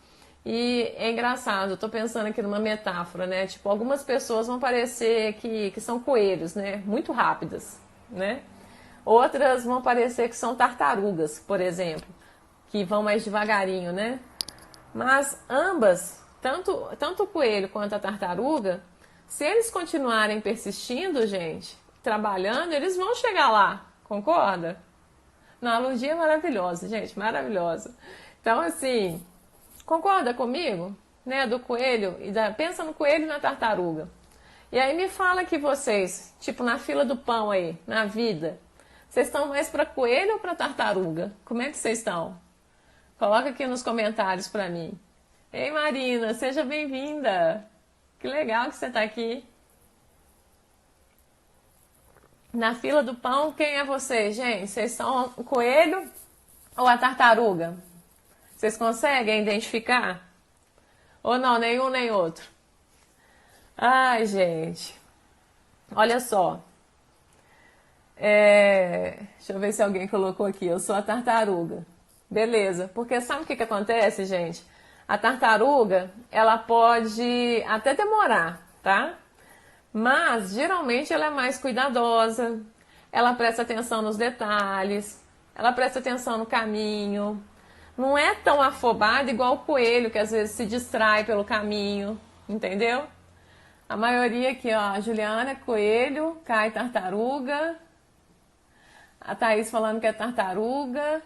E é engraçado, eu tô pensando aqui numa metáfora, né? Tipo, algumas pessoas vão parecer que são coelhos, né? Muito rápidas, né? Outras vão parecer que são tartarugas, por exemplo, que vão mais devagarinho, né? Mas ambas, tanto o coelho quanto a tartaruga, se eles continuarem persistindo, gente, trabalhando, eles vão chegar lá, concorda? Não, a Lourdinha é maravilhosa, gente, maravilhosa. Então, assim, concorda comigo? Né, do coelho, pensa no coelho e na tartaruga. E aí me fala que vocês, tipo na fila do pão aí, na vida, vocês estão mais para coelho ou para tartaruga? Como é que vocês estão? Coloca aqui nos comentários para mim. Ei, Marina, seja bem-vinda. Que legal que você está aqui. Na fila do pão, quem é você, gente? Vocês são o coelho ou a tartaruga? Vocês conseguem identificar? Ou não, nenhum nem outro? Ai, gente. Olha só. Deixa eu ver se alguém colocou aqui. Eu sou a tartaruga. Beleza. Porque sabe o que acontece, gente? A tartaruga, ela pode até demorar, tá? Mas, geralmente, ela é mais cuidadosa, ela presta atenção nos detalhes, ela presta atenção no caminho. Não é tão afobada igual o coelho, que às vezes se distrai pelo caminho, entendeu? A maioria aqui, ó, a Juliana é coelho, Kai tartaruga, a Thaís falando que é tartaruga.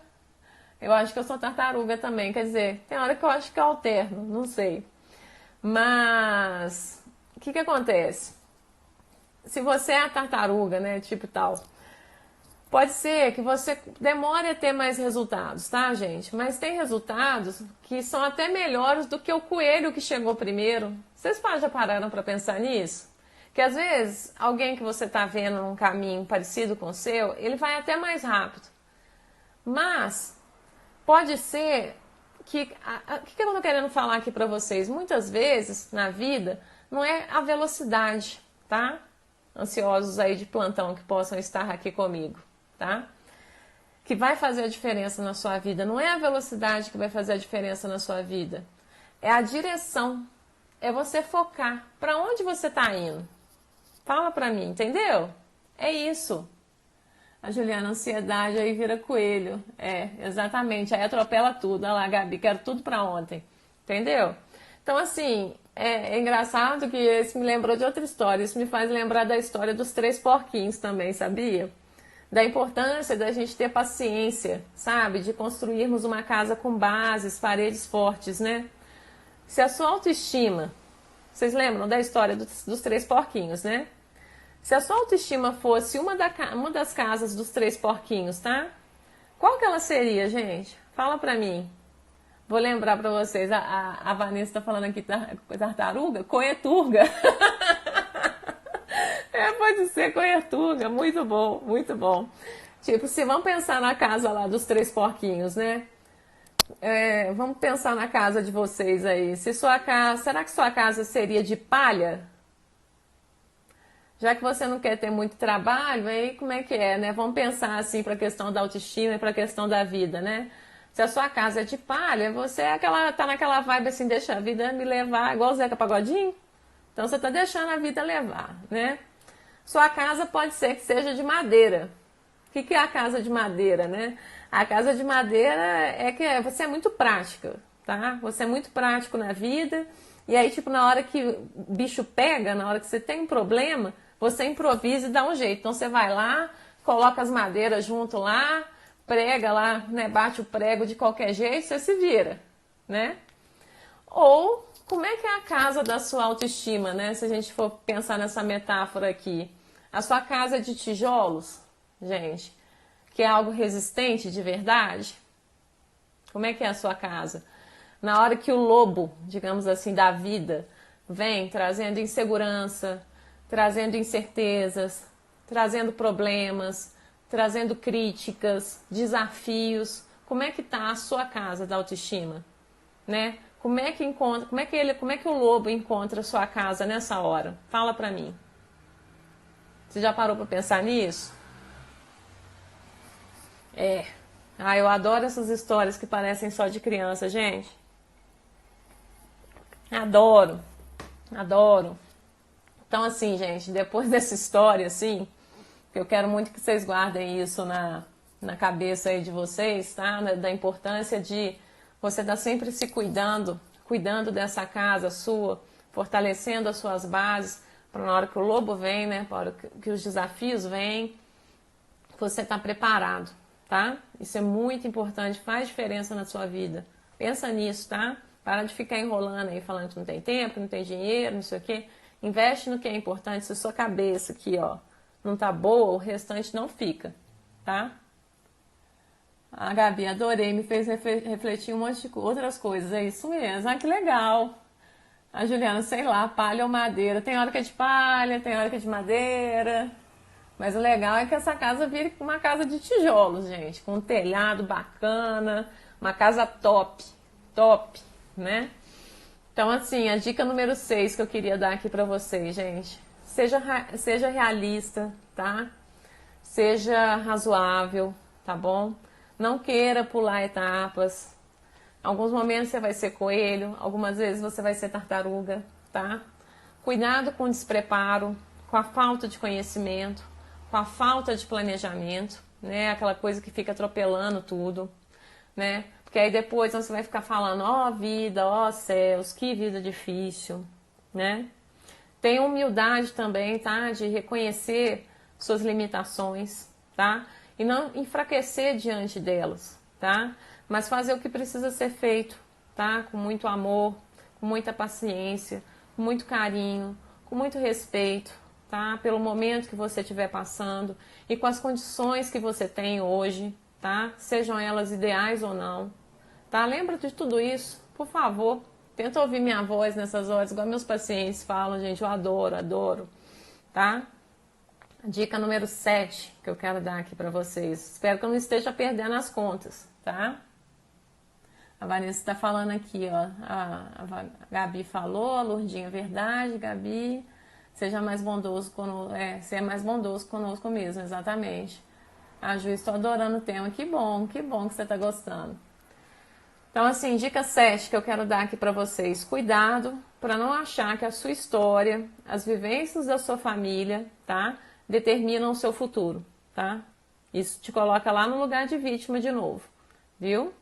Eu acho que eu sou tartaruga também, quer dizer, tem hora que eu acho que eu alterno, não sei. Mas, o que acontece? Se você é a tartaruga, né, tipo tal, Pode ser que você demore a ter mais resultados, tá, gente? Mas tem resultados que são até melhores do que o coelho que chegou primeiro. Vocês já pararam para pensar nisso? Que às vezes alguém que você está vendo num caminho parecido com o seu, ele vai até mais rápido. Mas pode ser que... O que eu estou querendo falar aqui para vocês? Muitas vezes na vida não é a velocidade, tá? Ansiosos aí de plantão que possam estar aqui comigo. Tá? Que vai fazer a diferença na sua vida. Não é a velocidade que vai fazer a diferença na sua vida. É a direção. É você focar. Para onde você está indo? Fala para mim, entendeu? É isso. A Juliana, ansiedade aí vira coelho. É, exatamente. Aí atropela tudo. Olha lá, Gabi, quero tudo para ontem. Entendeu? Então, assim, é engraçado que isso me lembrou de outra história. Isso me faz lembrar da história dos 3 porquinhos também, sabia? Da importância da gente ter paciência, sabe? De construirmos uma casa com bases, paredes fortes, né? Se a sua autoestima... Vocês lembram da história dos 3 porquinhos, né? Se a sua autoestima fosse uma das casas dos 3 porquinhos, tá? Qual que ela seria, gente? Fala pra mim. Vou lembrar pra vocês. A Vanessa tá falando aqui tartaruga? Coeturga. Pode ser coertuga, muito bom, muito bom. Tipo, se vamos pensar na casa lá dos 3 porquinhos, né? Vamos pensar na casa de vocês aí. Será que sua casa seria de palha? Já que você não quer ter muito trabalho, aí como é que é, né? Vamos pensar assim para a questão da autoestima e para a questão da vida, né? Se a sua casa é de palha, você tá naquela vibe assim, deixa a vida me levar, igual o Zeca Pagodinho. Então você tá deixando a vida levar, né? Sua casa pode ser que seja de madeira. O que é a casa de madeira, né? A casa de madeira é que você é muito prática, tá? Você é muito prático na vida. E aí, tipo, na hora que o bicho pega, na hora que você tem um problema, você improvisa e dá um jeito. Então você vai lá, coloca as madeiras junto lá, prega lá, né? Bate o prego de qualquer jeito, você se vira, né? Ou como é que é a casa da sua autoestima, né? Se a gente for pensar nessa metáfora aqui. A sua casa é de tijolos, gente, que é algo resistente de verdade? Como é que é a sua casa? Na hora que o lobo, digamos assim, da vida, vem trazendo insegurança, trazendo incertezas, trazendo problemas, trazendo críticas, desafios, como é que está a sua casa da autoestima, né? Como é que o lobo encontra a sua casa nessa hora? Fala pra mim. Você já parou pra pensar nisso? Eu adoro essas histórias que parecem só de criança, gente. Adoro. Adoro. Então, assim, gente, depois dessa história, assim, eu quero muito que vocês guardem isso na cabeça aí de vocês, tá? Da importância de você estar sempre se cuidando dessa casa sua, fortalecendo as suas bases, para na hora que o lobo vem, né? Para hora que os desafios vêm, você está preparado, tá? Isso é muito importante, faz diferença na sua vida. Pensa nisso, tá? Para de ficar enrolando aí, falando que não tem tempo, não tem dinheiro, não sei o quê. Investe no que é importante. Se a sua cabeça aqui, ó, não tá boa, o restante não fica, tá? A Gabi, adorei, me fez refletir um monte de outras coisas, é isso mesmo. Ah, que legal. A Juliana, sei lá, palha ou madeira. Tem hora que é de palha, tem hora que é de madeira. Mas o legal é que essa casa vire uma casa de tijolos, gente. Com um telhado bacana, uma casa top, né? Então, assim, a dica número 6 que eu queria dar aqui pra vocês, gente. Seja realista, tá? Seja razoável, tá bom? Não queira pular etapas. Alguns momentos você vai ser coelho, algumas vezes você vai ser tartaruga, tá? Cuidado com o despreparo, com a falta de conhecimento, com a falta de planejamento, né? Aquela coisa que fica atropelando tudo, né? Porque aí depois você vai ficar falando, ó vida, ó céus, que vida difícil, né? Tenha humildade também, tá? De reconhecer suas limitações, tá? E não enfraquecer diante delas, tá? Mas fazer o que precisa ser feito, tá? Com muito amor, com muita paciência, com muito carinho, com muito respeito, tá? Pelo momento que você estiver passando e com as condições que você tem hoje, tá? Sejam elas ideais ou não, tá? Lembra de tudo isso, por favor. Tenta ouvir minha voz nessas horas, igual meus pacientes falam, gente, eu adoro, adoro, tá? Dica número 7 que eu quero dar aqui para vocês. Espero que eu não esteja perdendo as contas, tá? A Vanessa está falando aqui, ó. A Gabi falou, a Lourdinha, verdade, Gabi. Seja mais bondoso conosco. Ser mais bondoso conosco mesmo, exatamente. A Ju, estou adorando o tema. Que bom que você está gostando. Então, assim, dica 7 que eu quero dar aqui para vocês. Cuidado para não achar que a sua história, as vivências da sua família, tá? Determinam o seu futuro, tá? Isso te coloca lá no lugar de vítima de novo, viu?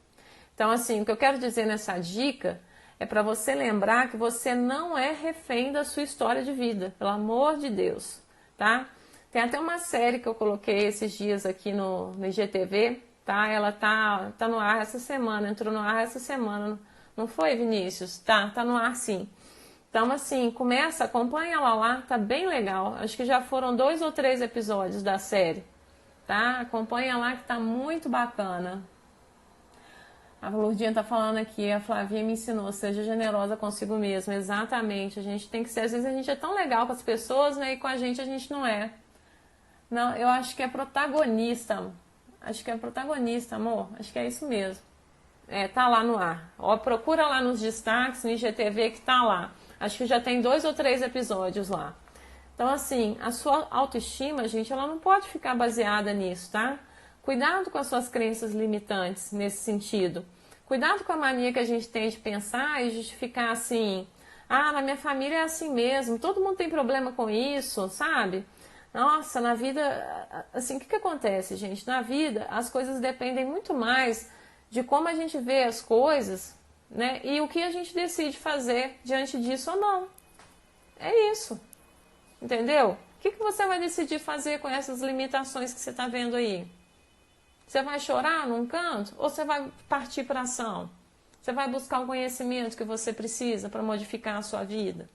Então, assim, o que eu quero dizer nessa dica é para você lembrar que você não é refém da sua história de vida, pelo amor de Deus, tá? Tem até uma série que eu coloquei esses dias aqui no IGTV, tá? Ela tá no ar essa semana, entrou no ar essa semana, não foi, Vinícius? Tá no ar sim. Então, assim, acompanha ela lá, tá bem legal. Acho que já foram 2 ou 3 episódios da série, tá? Acompanha lá que tá muito bacana. A Lourdinha tá falando aqui, a Flavinha me ensinou, seja generosa consigo mesma. Exatamente, a gente tem que ser, às vezes a gente é tão legal com as pessoas, né, e com a gente não é. Não, eu acho que é protagonista, amor, acho que é isso mesmo. Tá lá no ar. Ó, procura lá nos destaques, no IGTV que tá lá. Acho que já tem 2 ou 3 episódios lá. Então, assim, a sua autoestima, gente, ela não pode ficar baseada nisso, tá? Cuidado com as suas crenças limitantes nesse sentido. Cuidado com a mania que a gente tem de pensar e justificar assim, na minha família é assim mesmo, todo mundo tem problema com isso, sabe? Nossa, na vida, assim, o que acontece, gente? Na vida, as coisas dependem muito mais de como a gente vê as coisas, né? E o que a gente decide fazer diante disso ou não. É isso, entendeu? O que você vai decidir fazer com essas limitações que você está vendo aí? Você vai chorar num canto ou você vai partir para ação? Você vai buscar o conhecimento que você precisa para modificar a sua vida?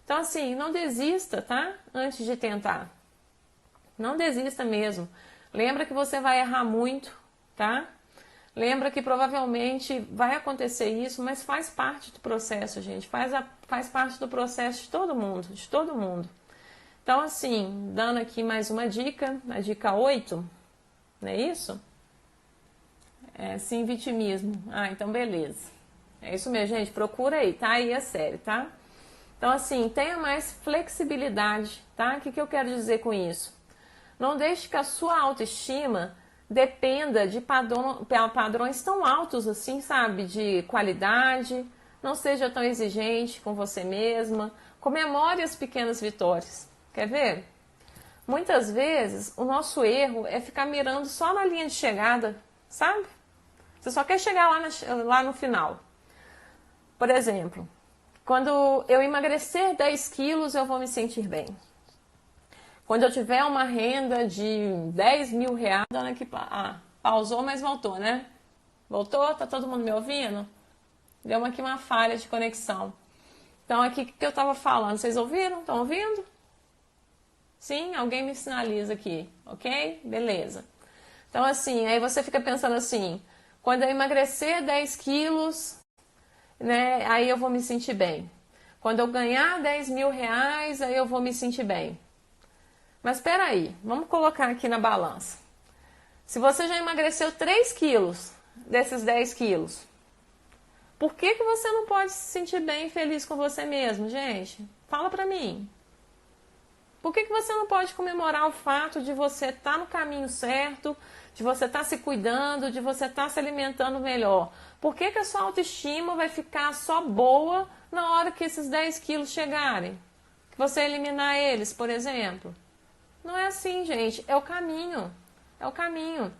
Então, assim, não desista, tá? Antes de tentar. Não desista mesmo. Lembra que você vai errar muito, tá? Lembra que provavelmente vai acontecer isso, mas faz parte do processo, gente. Faz parte do processo de todo mundo, de todo mundo. Então, assim, dando aqui mais uma dica, a dica 8, não é isso? Sim, vitimismo. Então beleza. É isso mesmo, gente. Procura aí, tá aí a série, tá? Então, assim, tenha mais flexibilidade, tá? O que eu quero dizer com isso? Não deixe que a sua autoestima dependa de padrões tão altos assim, sabe? De qualidade. Não seja tão exigente com você mesma. Comemore as pequenas vitórias. Quer ver? Muitas vezes, o nosso erro é ficar mirando só na linha de chegada, sabe? Você só quer chegar lá no final. Por exemplo, quando eu emagrecer 10 quilos, eu vou me sentir bem. Quando eu tiver uma renda de 10 mil reais, aqui, pausou, mas voltou, né? Voltou? Tá todo mundo me ouvindo? Deu aqui uma falha de conexão. Então, aqui o que eu estava falando, vocês ouviram? Estão ouvindo? Sim? Alguém me sinaliza aqui, ok? Beleza. Então, assim, aí você fica pensando assim, quando eu emagrecer 10 quilos, né, aí eu vou me sentir bem. Quando eu ganhar 10 mil reais, aí eu vou me sentir bem. Mas espera aí, vamos colocar aqui na balança. Se você já emagreceu 3 quilos desses 10 quilos, por que você não pode se sentir bem e feliz com você mesmo, gente? Fala pra mim. Por que você não pode comemorar o fato de você estar no caminho certo, de você estar se cuidando, de você estar se alimentando melhor? Por que a sua autoestima vai ficar só boa na hora que esses 10 quilos chegarem? Que você eliminar eles, por exemplo? Não é assim, gente. É o caminho. É o caminho.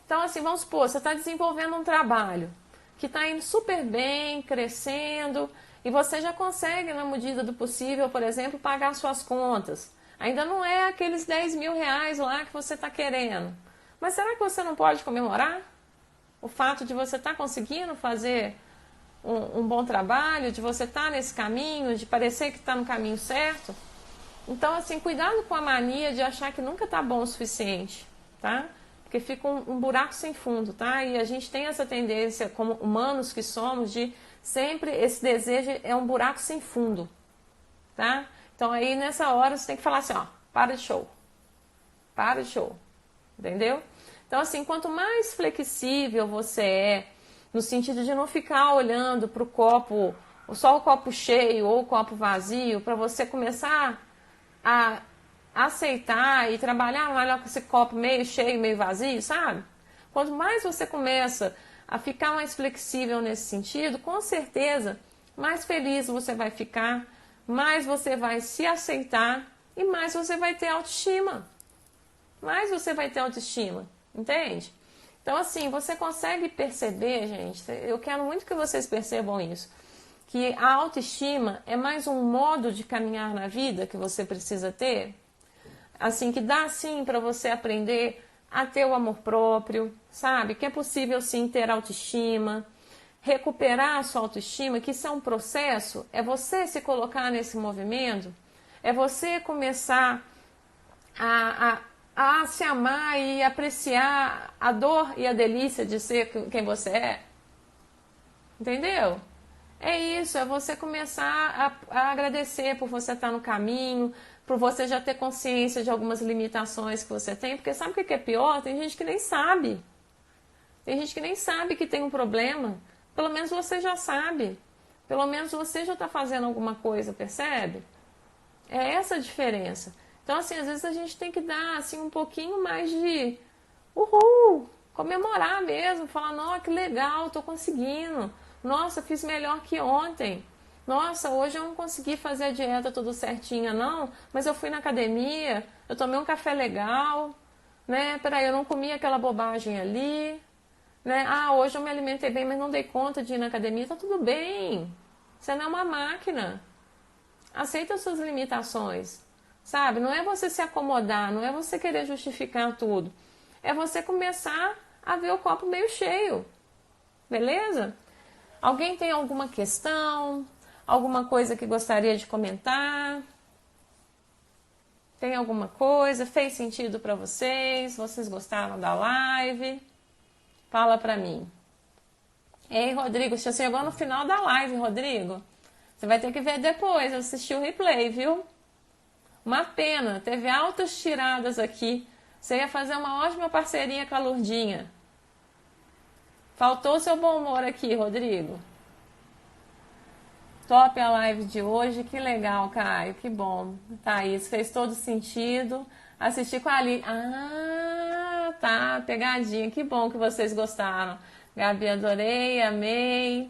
Então, assim, vamos supor, você está desenvolvendo um trabalho que está indo super bem, crescendo, e você já consegue, na medida do possível, por exemplo, pagar suas contas. Ainda não é aqueles 10 mil reais lá que você está querendo. Mas será que você não pode comemorar o fato de você estar conseguindo fazer um bom trabalho, de você estar nesse caminho, de parecer que está no caminho certo? Então, assim, cuidado com a mania de achar que nunca tá bom o suficiente, tá? Porque fica um buraco sem fundo, tá? E a gente tem essa tendência, como humanos que somos, de sempre esse desejo é um buraco sem fundo, tá? Então aí nessa hora você tem que falar assim, ó, para de show. Para de show. Entendeu? Então assim, quanto mais flexível você é, no sentido de não ficar olhando para o copo, só o copo cheio ou o copo vazio, para você começar a aceitar e trabalhar melhor com esse copo meio cheio, meio vazio, sabe? Quanto mais você começa a ficar mais flexível nesse sentido, com certeza, mais feliz você vai ficar, mais você vai se aceitar e mais você vai ter autoestima. Mais você vai ter autoestima, entende? Então, assim, você consegue perceber, gente, eu quero muito que vocês percebam isso, que a autoestima é mais um modo de caminhar na vida que você precisa ter, assim, que dá sim para você aprender a ter o amor próprio, sabe? Que é possível sim ter autoestima, recuperar a sua autoestima, que isso é um processo, é você se colocar nesse movimento, é você começar a se amar e apreciar a dor e a delícia de ser quem você é. Entendeu? É isso, é você começar a agradecer por você estar no caminho, por você já ter consciência de algumas limitações que você tem, porque sabe o que é pior? Tem gente que nem sabe. Tem gente que nem sabe que tem um problema. Pelo menos você já sabe. Pelo menos você já está fazendo alguma coisa, percebe? É essa a diferença. Então, assim, às vezes a gente tem que dar assim, um pouquinho mais de uhul, comemorar mesmo, falar, nossa, que legal, tô conseguindo. Nossa, fiz melhor que ontem. Nossa, hoje eu não consegui fazer a dieta tudo certinha, não, mas eu fui na academia, eu tomei um café legal, né? Peraí, eu não comi aquela bobagem ali, né? Ah, hoje eu me alimentei bem, mas não dei conta de ir na academia, tá tudo bem. Você não é uma máquina. Aceita as suas limitações, sabe? Não é você se acomodar, não é você querer justificar tudo. É você começar a ver o copo meio cheio, beleza? Alguém tem alguma questão? Alguma coisa que gostaria de comentar? Tem alguma coisa? Fez sentido para vocês? Vocês gostaram da live? Fala para mim. Ei, Rodrigo, você chegou no final da live, Rodrigo. Você vai ter que ver depois, assistir o replay, viu? Uma pena, teve altas tiradas aqui. Você ia fazer uma ótima parceria com a Lurdinha. Faltou o seu bom humor aqui, Rodrigo. Top a live de hoje, que legal, Caio, que bom. Tá, isso fez todo sentido. Assistir com a Ali. Ah, tá, pegadinha. Que bom que vocês gostaram. Gabi, adorei, amei.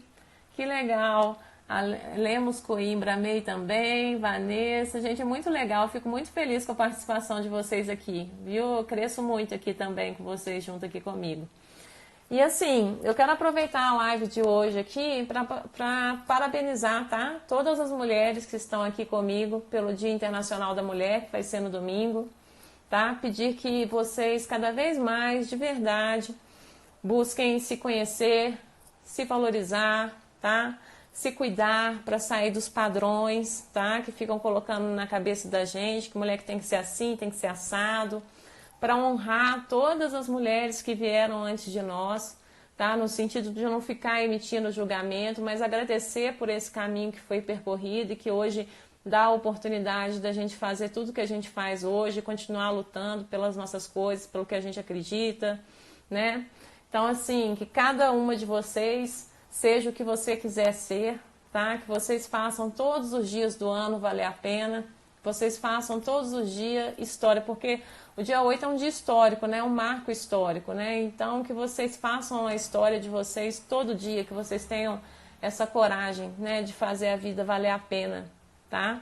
Que legal. A Lemos Coimbra, amei também. Vanessa, gente, é muito legal. Fico muito feliz com a participação de vocês aqui, viu? Eu cresço muito aqui também com vocês, junto aqui comigo. E assim, eu quero aproveitar a live de hoje aqui para parabenizar, tá? Todas as mulheres que estão aqui comigo pelo Dia Internacional da Mulher, que vai ser no domingo, tá? Pedir que vocês cada vez mais, de verdade, busquem se conhecer, se valorizar, tá? Se cuidar para sair dos padrões, tá? Que ficam colocando na cabeça da gente, que mulher que tem que ser assim, tem que ser assado, para honrar todas as mulheres que vieram antes de nós, tá? No sentido de não ficar emitindo julgamento, mas agradecer por esse caminho que foi percorrido e que hoje dá a oportunidade da gente fazer tudo que a gente faz hoje, continuar lutando pelas nossas coisas, pelo que a gente acredita, né? Então, assim, que cada uma de vocês seja o que você quiser ser, tá? Que vocês façam todos os dias do ano valer a pena, que vocês façam todos os dias história, porque o dia 8 é um dia histórico, né? Um marco histórico, né? Então, que vocês façam a história de vocês todo dia, que vocês tenham essa coragem, né? De fazer a vida valer a pena, tá?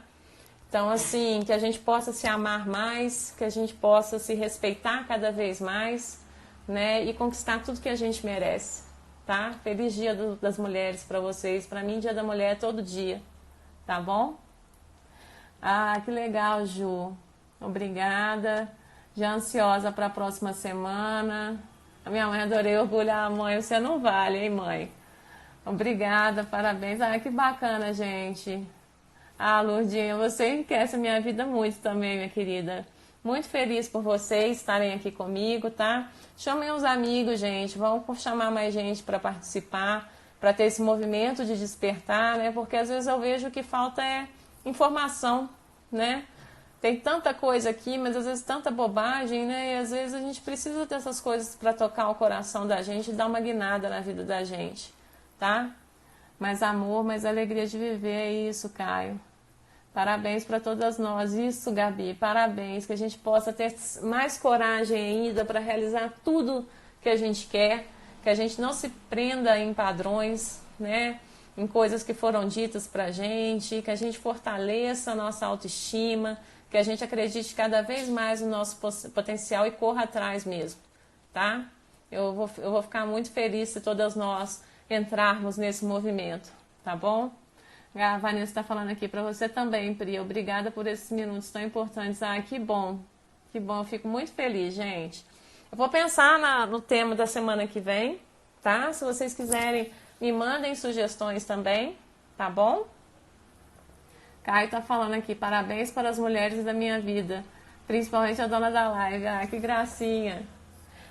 Então, assim, que a gente possa se amar mais, que a gente possa se respeitar cada vez mais, né? E conquistar tudo que a gente merece, tá? Feliz Dia das Mulheres para vocês. Para mim, Dia da Mulher é todo dia, tá bom? Ah, que legal, Ju. Obrigada. Já ansiosa para a próxima semana. A minha mãe, adorei orgulhar a mãe. Você não vale, hein, mãe? Obrigada, parabéns. Ah, que bacana, gente. Ah, Lourdinha, você enriquece a minha vida muito também, minha querida. Muito feliz por vocês estarem aqui comigo, tá? Chamem os amigos, gente. Vamos chamar mais gente para participar, para ter esse movimento de despertar, né? Porque às vezes eu vejo que falta é informação, né? Tem tanta coisa aqui, mas às vezes tanta bobagem, né? E às vezes a gente precisa dessas coisas para tocar o coração da gente e dar uma guinada na vida da gente, tá? Mais amor, mais alegria de viver, é isso, Caio. Parabéns para todas nós. Isso, Gabi, parabéns. Que a gente possa ter mais coragem ainda para realizar tudo que a gente quer, que a gente não se prenda em padrões, né? Em coisas que foram ditas para gente, que a gente fortaleça a nossa autoestima, que a gente acredite cada vez mais no nosso potencial e corra atrás mesmo, tá? Eu vou ficar muito feliz se todas nós entrarmos nesse movimento, tá bom? A Vanessa está falando aqui para você também, Pri. Obrigada por esses minutos tão importantes. Ah, que bom. Que bom, eu fico muito feliz, gente. Eu vou pensar no tema da semana que vem, tá? Se vocês quiserem, me mandem sugestões também, tá bom? Caio tá falando aqui, parabéns para as mulheres da minha vida, principalmente a dona da live. Ah, que gracinha.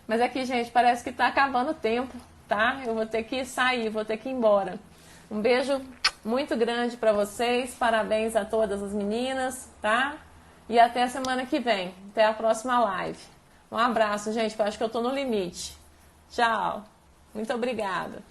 Mas aqui, gente, parece que tá acabando o tempo, tá? Eu vou ter que sair, vou ter que ir embora. Um beijo muito grande para vocês, parabéns a todas as meninas, tá? E até a semana que vem, até a próxima live. Um abraço, gente, que eu acho que eu tô no limite. Tchau, muito obrigada.